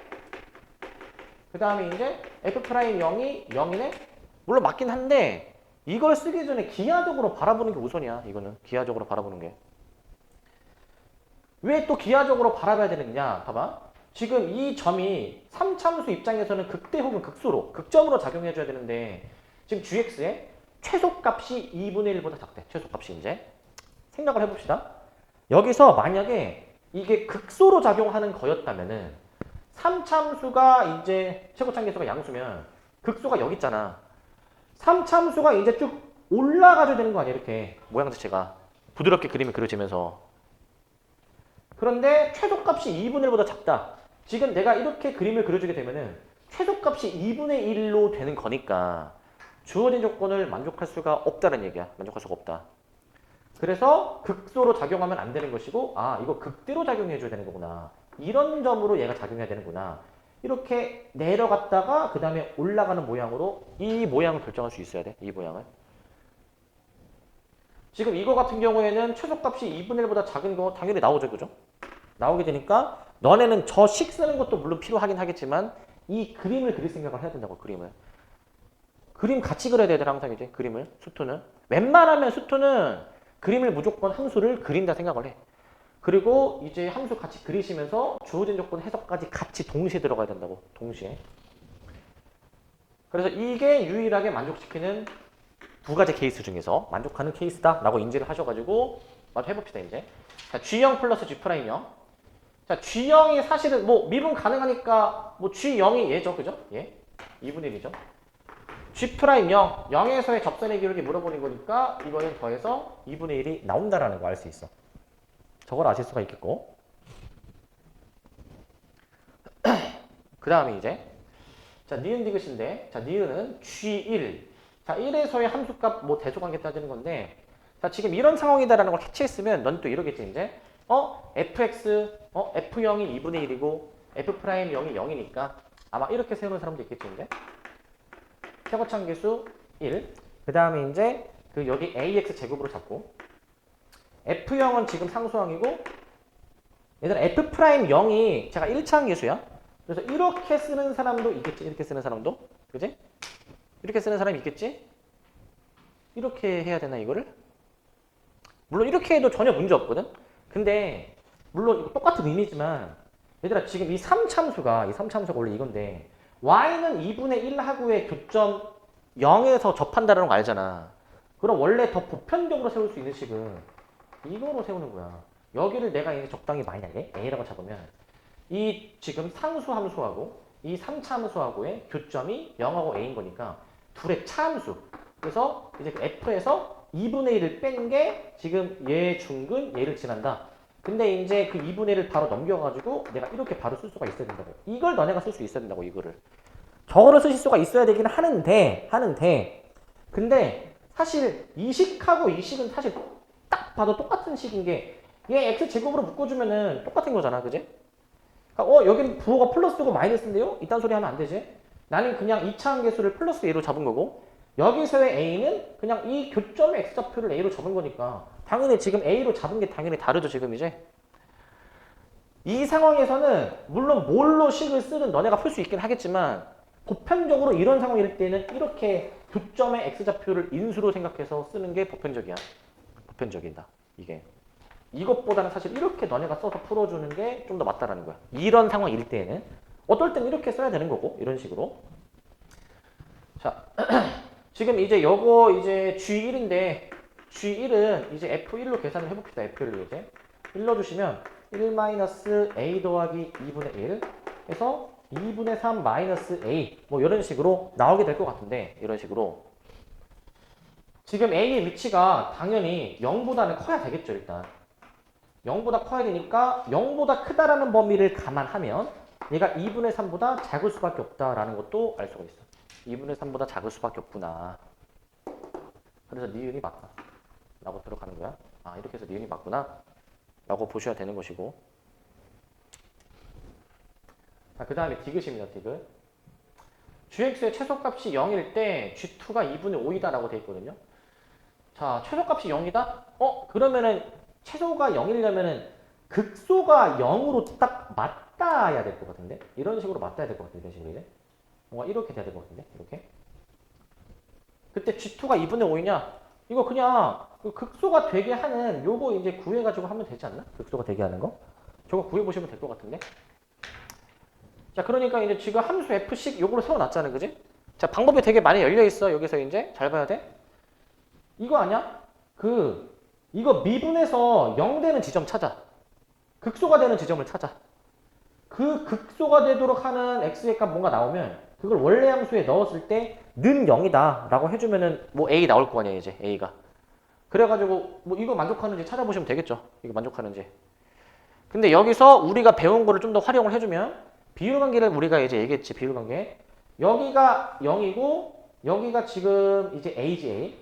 그 다음에 이제 f'0이 0이네? 물론 맞긴 한데 이걸 쓰기 전에 기하적으로 바라보는 게 우선이야. 이거는 기하적으로 바라보는 게. 왜 또 기하적으로 바라봐야 되느냐? 봐봐. 지금 이 점이 3참수 입장에서는 극대 혹은 극수로, 극점으로 작용해줘야 되는데 지금 gx의 최소값이 2분의 1보다 작대. 최소값이 이제. 생각을 해봅시다. 여기서 만약에 이게 극소로 작용하는 거였다면은 3참수가 이제 최고차함계수가 양수면 극소가 여기 있잖아. 3참수가 이제 쭉 올라가줘야 되는 거 아니야, 이렇게 모양 자체가 부드럽게 그림이 그려지면서. 그런데 최소값이 2분의 1보다 작다. 지금 내가 이렇게 그림을 그려주게 되면은 최소값이 2분의 1로 되는 거니까 주어진 조건을 만족할 수가 없다는 얘기야. 만족할 수가 없다. 그래서 극소로 작용하면 안 되는 것이고, 아, 이거 극대로 작용해줘야 되는 거구나. 이런 점으로 얘가 작용해야 되는구나. 이렇게 내려갔다가 그 다음에 올라가는 모양으로 이 모양을 결정할 수 있어야 돼. 이 모양을. 지금 이거 같은 경우에는 최소값이 2분의 1보다 작은 거 당연히 나오죠. 그죠? 나오게 되니까 너네는 저 식 쓰는 것도 물론 필요하긴 하겠지만 이 그림을 그릴 생각을 해야 된다고. 그림을. 그림 같이 그려야 돼. 항상 이제 그림을. 수투는. 웬만하면 수투는 그림을 무조건 함수를 그린다 생각을 해. 그리고 이제 함수 같이 그리시면서 주어진 조건 해석까지 같이 동시에 들어가야 된다고. 동시에. 그래서 이게 유일하게 만족시키는 두 가지 케이스 중에서 만족하는 케이스다 라고 인지를 하셔가지고 마저 해봅시다. 이제 자, G0 플러스 G'0. 자, G0이 사실은 뭐 미분 가능하니까 뭐 G0이 얘죠. 그죠? 예. 2분의 1이죠. G'0, 0에서의 접선의 기울기 물어보는 거니까 이거는 더해서 2분의 1이 나온다라는 거 알 수 있어. 저걸 아실 수가 있겠고. 그 다음에 이제 자, 니은 디귿인데 자, 니은은 G1. 자, 1에서의 함수값 뭐 대소관계 따지는 건데 자, 지금 이런 상황이다라는 걸 캐치했으면 넌 또 이러겠지 이제 fx f0이 2분의 1이고 f'0이 0이니까 아마 이렇게 세우는 사람도 있겠지 이제. 최고차함계수 1. 그 다음에 이제 그 여기 ax 제곱으로 잡고 f0은 지금 상수항이고 얘들아 f'0이 제가 1차함계수야. 그래서 이렇게 쓰는 사람도 있겠지. 이렇게 쓰는 사람도. 그지? 이렇게 쓰는 사람이 있겠지? 이렇게 해야 되나 이거를? 물론 이렇게 해도 전혀 문제 없거든? 근데 물론 이거 똑같은 의미지만 얘들아 지금 이 3참수가 원래 이건데 y는 2분의 1하고의 교점 0에서 접한다는 거 알잖아. 그럼 원래 더 보편적으로 세울 수 있는 식은 이거로 세우는 거야. 여기를 내가 이제 적당히 만약에 a라고 잡으면 이 지금 상수 함수하고 이 3차함수하고의 교점이 0하고 a인 거니까 둘의 차함수. 그래서 이제 그 f에서 2분의 1을 뺀 게 지금 얘 중근 얘를 지난다. 근데 이제 그 2분의 1을 바로 넘겨가지고 내가 이렇게 바로 쓸 수가 있어야 된다고. 이걸 너네가 쓸 수 있어야 된다고 이거를. 저거를 쓰실 수가 있어야 되긴 하는데 근데 사실 이 식하고 이 식은 사실 딱 봐도 똑같은 식인 게 얘 x제곱으로 묶어주면은 똑같은 거잖아. 그지? 그러니까 여기는 부호가 플러스고 마이너스인데요? 이딴 소리 하면 안 되지. 나는 그냥 2차함계수를 플러스 a로 잡은 거고 여기서의 a는 그냥 이 교점의 x좌표를 a로 잡은 거니까 당연히 지금 a로 잡은 게 당연히 다르죠. 지금 이제 이 상황에서는 물론 뭘로 식을 쓰든 너네가 풀 수 있긴 하겠지만 보편적으로 이런 상황일 때는 이렇게 교점의 x좌표를 인수로 생각해서 쓰는 게 보편적이야. 보편적이다. 이게 이것보다는 사실 이렇게 너네가 써서 풀어주는 게 좀 더 맞다라는 거야. 이런 상황일 때에는 어떨 땐 이렇게 써야 되는 거고 이런 식으로. 자, 지금 이제 요거 이제 G1인데 G1은 이제 F1로 계산을 해봅시다. F1로 이제 1 넣어주시면 1-A 더하기 2분의 1 해서 2분의 3 마이너스 A 뭐 이런 식으로 나오게 될 것 같은데 이런 식으로 지금 A의 위치가 당연히 0보다는 커야 되겠죠. 일단 0보다 커야 되니까 0보다 크다라는 범위를 감안하면 얘가 2분의 3보다 작을 수밖에 없다라는 것도 알 수가 있어. 2분의 3보다 작을 수밖에 없구나. 그래서 니은이 맞다 라고 들어가는 거야. 아, 이렇게 해서 니은이 맞구나 라고 보셔야 되는 것이고. 자, 그 다음에 디귿입니다. 디귿. gx의 최소값이 0일 때 g2가 2분의 5이다 라고 되어 있거든요. 자, 최소값이 0이다? 그러면은 최소가 0이려면은 극소가 0으로 딱 맞닿아야 될 것 같은데? 이런 식으로 맞닿아야 될 것 같은데, 이런 식으로 이제. 뭔가 이렇게 돼야 될 것 같은데? 이렇게. 그때 G2가 2분의 5이냐? 이거 그냥 그 극소가 되게 하는 요거 이제 구해가지고 하면 되지 않나? 극소가 되게 하는 거? 저거 구해보시면 될 것 같은데? 자, 그러니까 이제 지금 함수 F식 요거로 세워놨잖아요. 그지? 자, 방법이 되게 많이 열려있어. 여기서 이제. 잘 봐야 돼. 이거 아니야? 그 이거 미분에서 0 되는 지점 찾아. 극소가 되는 지점을 찾아. 그 극소가 되도록 하는 x의 값 뭔가 나오면 그걸 원래 함수에 넣었을 때 는 0이다 라고 해주면은 뭐 a 나올 거 아니야 이제 a가. 그래가지고 뭐 이거 만족하는지 찾아보시면 되겠죠. 이거 만족하는지. 근데 여기서 우리가 배운 거를 좀 더 활용을 해주면 비율관계를 우리가 이제 얘기했지. 비율관계. 여기가 0이고 여기가 지금 이제 a지 a.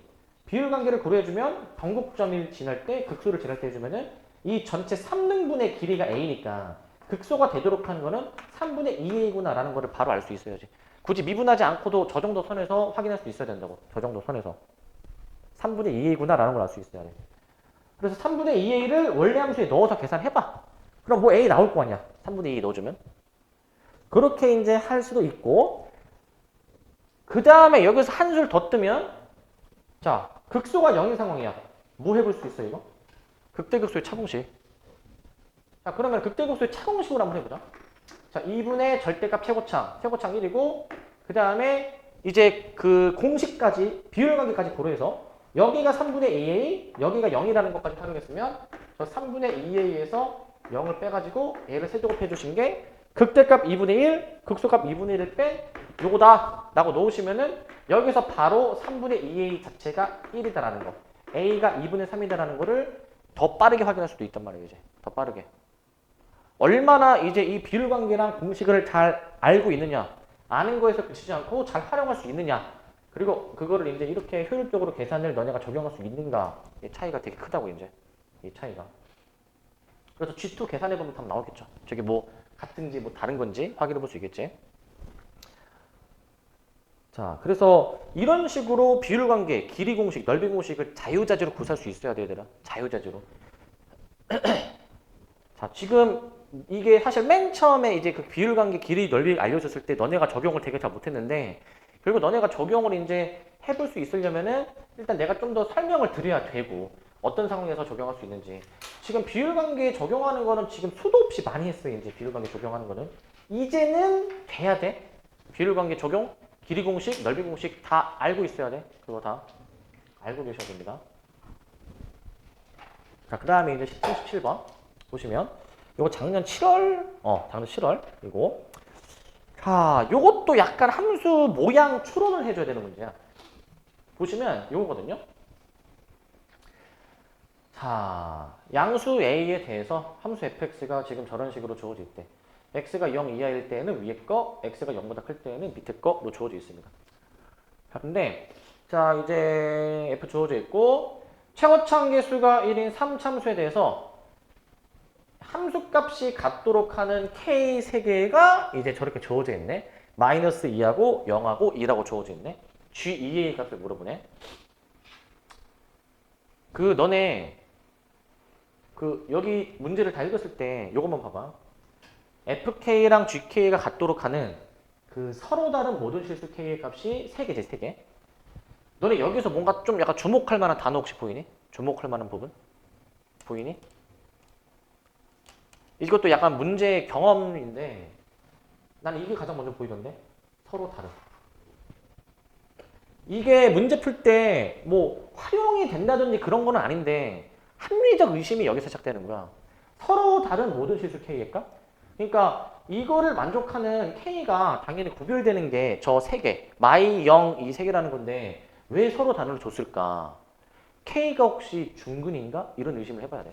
비율관계를 고려해주면 변곡점을 지날 때 극소를 지날 때 해주면은 이 전체 3등분의 길이가 a니까 극소가 되도록 하는 거는 3분의 2a구나 라는 거를 바로 알 수 있어야지. 굳이 미분하지 않고도 저 정도 선에서 확인할 수 있어야 된다고. 저 정도 선에서. 3분의 2a구나 라는 걸 알 수 있어야 돼. 그래서 3분의 2a를 원래 함수에 넣어서 계산해봐. 그럼 뭐 a 나올 거 아니야. 3분의 2 넣어주면. 그렇게 이제 할 수도 있고 그 다음에 여기서 한 술 더 뜨면 자 극소가 0인 상황이야. 뭐 해볼 수 있어 이거? 극대극소의 차공식. 자 그러면 극대극소의 차공식으로 한번 해보자. 자 2분의 절대값 최고창 1이고 그 다음에 이제 그 공식까지 비율관계까지 고려해서 여기가 3분의 2a 여기가 0이라는 것까지 활용했으면 저 3분의 2a에서 0을 빼가지고 얘를 세제곱해 주신 게 극대값 2분의 1 극소값 2분의 1을 뺀 요거다 라고 놓으시면은 여기서 바로 3분의 2a 자체가 1이다라는 거 a가 2분의 3이다라는 거를 더 빠르게 확인할 수도 있단 말이에요. 이제 더 빠르게 얼마나 이제 이 비율관계랑 공식을 잘 알고 있느냐 아는 거에서 그치지 않고 잘 활용할 수 있느냐 그리고 그거를 이제 이렇게 효율적으로 계산을 너네가 적용할 수 있는가 이 차이가 되게 크다고 이제 이 차이가. 그래서 G2 계산해보면 답 나오겠죠. 저게 뭐 같은지 뭐 다른 건지 확인해 볼 수 있겠지. 자, 그래서 이런 식으로 비율관계, 길이 공식, 넓이 공식을 자유자재로 구사할 수 있어야 돼, 얘들아. 자유자재로. 자, 지금 이게 사실 맨 처음에 이제 그 비율관계, 길이, 넓이 알려줬을 때 너네가 적용을 되게 잘 못했는데 그리고 너네가 적용을 이제 해볼 수 있으려면은 일단 내가 좀 더 설명을 드려야 되고 어떤 상황에서 적용할 수 있는지. 지금 비율관계 적용하는 거는 지금 수도 없이 많이 했어요. 이제 비율관계 적용하는 거는. 이제는 돼야 돼. 비율관계 적용, 길이 공식, 넓이 공식 다 알고 있어야 돼. 그거 다 알고 계셔야 됩니다. 자, 그 다음에 이제 17, 17번 보시면 요거 작년 7월, 작년 7월 이거. 자, 요것도 약간 함수 모양 추론을 해줘야 되는 문제야. 보시면 요거거든요. 자, 양수 A에 대해서 함수 fx가 지금 저런 식으로 주어질 때 x가 0 이하일 때에는 위에 거, x가 0보다 클 때에는 밑에 거로 주어져 있습니다. 자, 근데 자 이제 f 주어져 있고 최고창 계수가 1인 3참수에 대해서 함수값이 같도록 하는 k 3개가 이제 저렇게 주어져 있네. 마이너스 2하고 0하고 2라고 주어져 있네. g2a 값을 물어보네. 그 너네 그 여기 문제를 다 읽었을 때 요것만 봐봐. fk랑 gk가 같도록 하는 그 서로 다른 모든 실수 k의 값이 3개지 3개. 너네 여기서 뭔가 좀 약간 주목할 만한 단어 혹시 보이니? 주목할 만한 부분? 보이니? 이것도 약간 문제 경험인데 나는 이게 가장 먼저 보이던데? 서로 다른. 이게 문제 풀 때 뭐 활용이 된다든지 그런 거는 아닌데 합리적 의심이 여기서 시작되는 거야. 서로 다른 모든 실수 K의 값? 그러니까 이거를 만족하는 K가 당연히 구별되는 게 저 3개, 마이, 0, 이 3개라는 건데 왜 서로 단어를 줬을까? K가 혹시 중근인가? 이런 의심을 해봐야 돼.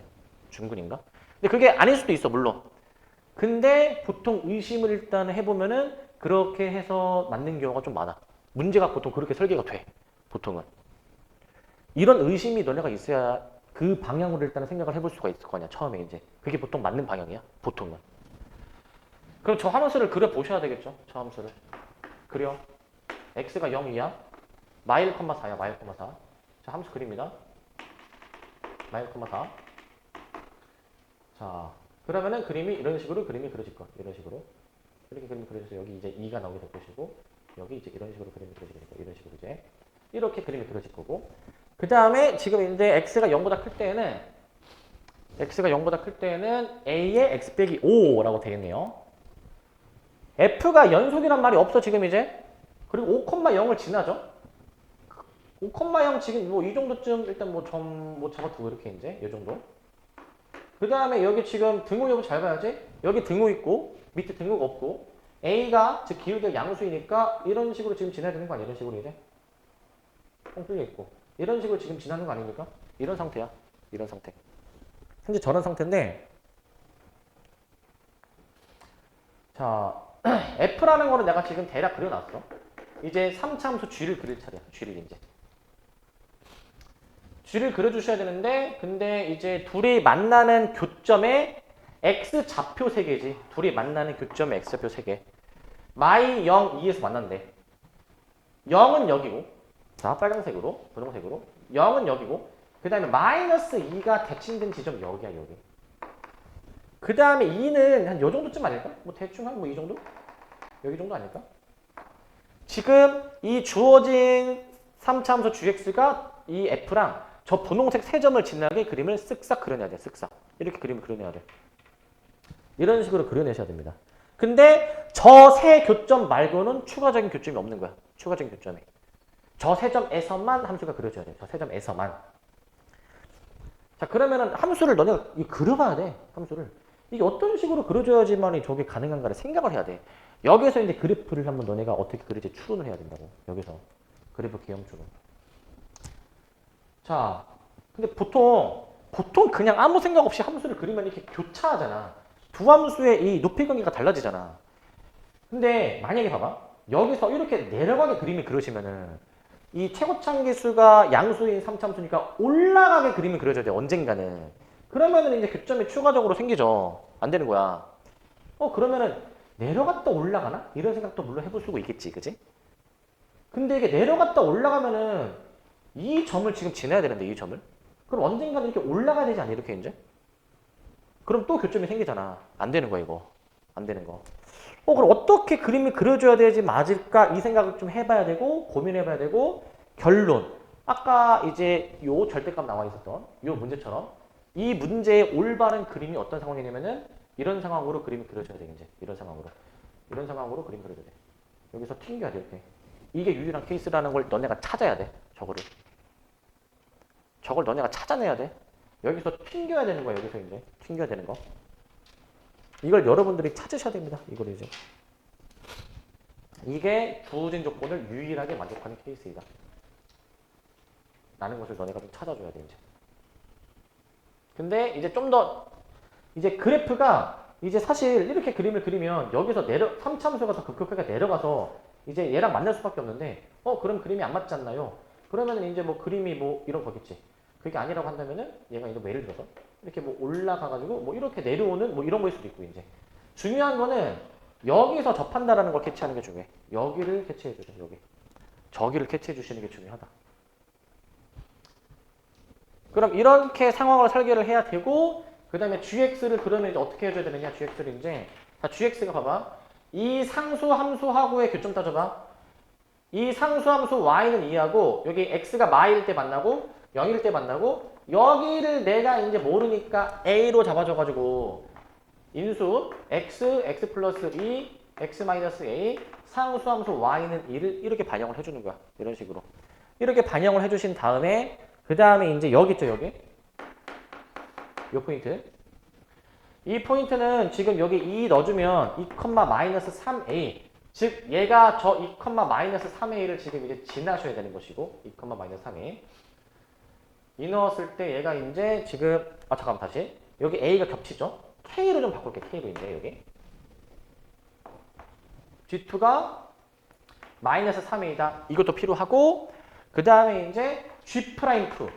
중근인가? 근데 그게 아닐 수도 있어, 물론. 근데 보통 의심을 일단 해보면은 그렇게 해서 맞는 경우가 좀 많아. 문제가 보통 그렇게 설계가 돼. 보통은. 이런 의심이 너네가 있어야 그 방향으로 일단은 생각을 해볼 수가 있을 거 아니야. 처음에 이제. 그게 보통 맞는 방향이야. 보통은. 그럼 저 함수를 그려보셔야 되겠죠. 저 함수를. 그려. x가 0 이하. 마일, 4야. 마일, 4. 자, 함수 그립니다. 마일, 4. 자, 그러면은 그림이 이런 식으로 그림이 그려질 거. 이런 식으로. 이렇게 그림이 그려져서 여기 이제 2가 나오게 될 것이고 여기 이제 이런 식으로 그림이 그려지게 될 거예요. 이런 식으로 이제. 이렇게 그림이 그려질 거고. 그 다음에 지금 이제 x가 0보다 클 때에는 a의 x 빼기 5라고 되겠네요. f가 연속이란 말이 없어 지금 이제. 그리고 5,0을 지나죠. 5,0 지금 뭐 이 정도쯤 일단 뭐 점 뭐 잡아두고 이렇게 이제 이 정도. 그 다음에 여기 지금 등호 여부 잘 봐야지. 여기 등호 있고 밑에 등호가 없고 A가 즉 기울기가 양수이니까 이런 식으로 지금 지나야 되는 거 아니야? 이런 식으로 이제 뻥 뚫려 있고 이런 식으로 지금 지나는 거 아닙니까? 이런 상태야. 이런 상태. 현재 저런 상태인데 자 F라는 거는 내가 지금 대략 그려놨어. 이제 3차함수 G를 그릴 차례야. G를 이제. G를 그려주셔야 되는데 근데 이제 둘이 만나는 교점에 X 좌표 3개지. 둘이 만나는 교점에 X 좌표 3개. 마이 0, 2에서 만난대. 0은 여기고 자 빨간색으로 분홍색으로 0은 여기고 그 다음에 마이너스 2가 대칭된 지점 여기야 여기. 그 다음에 2는 한 요 정도쯤 아닐까? 뭐 대충 한 뭐 이 정도? 여기 정도 아닐까? 지금 이 주어진 3차 함수 gx가 이 f랑 저 분홍색 세 점을 지나게 그림을 쓱싹 그려내야 돼. 쓱싹. 이렇게 그림을 그려내야 돼. 이런 식으로 그려내셔야 됩니다. 근데 저 세 교점 말고는 추가적인 교점이 없는 거야. 추가적인 교점이. 저 세 점에서만 함수가 그려져야 돼. 저 세 점에서만. 자 그러면은 함수를 너네가 그려봐야 돼. 함수를. 이게 어떤 식으로 그려줘야지만 저게 가능한가를 생각을 해야 돼. 여기서 이제 그래프를 한번 너네가 어떻게 그릴지 추론을 해야 된다고. 여기서. 그래프 기형 추론. 자, 근데 보통 그냥 아무 생각 없이 함수를 그리면 이렇게 교차하잖아. 두 함수의 이 높이 관계가 달라지잖아. 근데 만약에 봐봐. 여기서 이렇게 내려가게 그림을 그려지면은 이 최고차함계수가 양수인 3차함수니까 올라가게 그림을 그려줘야 돼. 언젠가는. 그러면은 이제 교점이 추가적으로 생기죠. 안 되는 거야. 그러면은 내려갔다 올라가나? 이런 생각도 물론 해볼 수가 있겠지. 그지? 근데 이게 내려갔다 올라가면은 이 점을 지금 지나야 되는데 이 점을. 그럼 언젠가는 이렇게 올라가야 되지 않니? 이렇게 이제. 그럼 또 교점이 생기잖아. 안 되는 거야 이거. 안 되는 거. 그럼 어떻게 그림을 그려줘야 되지 맞을까? 이 생각을 좀 해봐야 되고 고민해봐야 되고 결론. 아까 이제 요 절대값 나와 있었던 요 문제처럼 이 문제의 올바른 그림이 어떤 상황이냐면은 이런 상황으로 그림을 그려줘야 돼 이제. 이런 상황으로. 이런 상황으로 그림 그려줘야 돼. 여기서 튕겨야 돼 이렇게. 이게 유일한 케이스라는 걸 너네가 찾아야 돼. 저걸 너네가 찾아내야 돼. 여기서 튕겨야 되는 거야. 여기서 이제 튕겨야 되는 거. 이걸 여러분들이 찾으셔야 됩니다. 이걸 이제. 이게 주어진 조건을 유일하게 만족하는 케이스이다. 라는 것을 너네가 좀 찾아줘야 돼 이제. 근데 이제 좀 더 이제 그래프가 이제 사실 이렇게 그림을 그리면 여기서 3차함수가 더 급격하게 내려가서 이제 얘랑 만날 수밖에 없는데 그럼 그림이 안 맞지 않나요? 그러면은 이제 뭐 그림이 뭐 이런 거겠지. 그게 아니라고 한다면은 얘가 이거 뭐 예를 들어서 이렇게 뭐 올라가가지고 뭐 이렇게 내려오는 뭐 이런 거일 수도 있고 이제. 중요한 거는 여기서 접한다라는 걸 캐치하는 게 중요해. 여기를 캐치해 주죠. 여기. 저기를 캐치해 주시는 게 중요하다. 그럼 이렇게 상황을 설계를 해야 되고 그 다음에 gx를 그러면 이제 어떻게 해줘야 되느냐. gx를 이제 자 gx가 봐봐. 이 상수 함수하고의 교점 따져봐. 이 상수 함수 y는 2하고 여기 x가 마일 때 만나고 0일 때 만나고 여기를 내가 이제 모르니까 a로 잡아줘가지고 인수 x 플러스 2, x 마이너스 a 상수 함수 y는 2를 이렇게 반영을 해주는 거야. 이런 식으로. 이렇게 반영을 해주신 다음에 그 다음에 이제 여기 있죠. 여기. 이 포인트. 이 포인트는 지금 여기 2 넣어주면 2, 마이너스 3a 즉 얘가 저 2, 마이너스 3a를 지금 이제 지나셔야 되는 것이고 2, 마이너스 3a 이 넣었을 때 얘가 이제 지금 잠깐만 다시 여기 a가 겹치죠? k로 좀 바꿀게. k로 이제 여기 g2가 마이너스 3a다. 이것도 필요하고 그 다음에 이제 g'2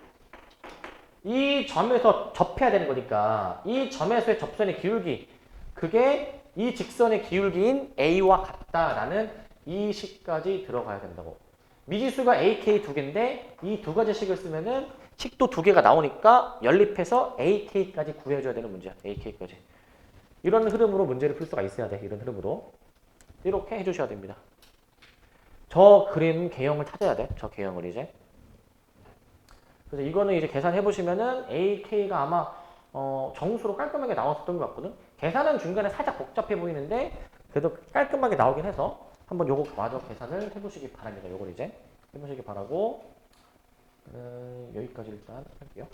이 점에서 접해야 되는 거니까 이 점에서의 접선의 기울기 그게 이 직선의 기울기인 a와 같다라는 이 식까지 들어가야 된다고. 미지수가 ak 두 개인데 이 두 가지 식을 쓰면은 식도 두 개가 나오니까 연립해서 ak까지 구해줘야 되는 문제야. ak까지. 이런 흐름으로 문제를 풀 수가 있어야 돼. 이런 흐름으로. 이렇게 해주셔야 됩니다. 저 그림 개형을 찾아야 돼. 저 개형을 이제. 그래서 이거는 이제 계산해 보시면은 ak가 아마 정수로 깔끔하게 나왔었던 것 같거든. 계산은 중간에 살짝 복잡해 보이는데 그래도 깔끔하게 나오긴 해서 한번 요거 마저 계산을 해보시기 바랍니다. 요걸 이제 해보시기 바라고 여기까지 일단 할게요.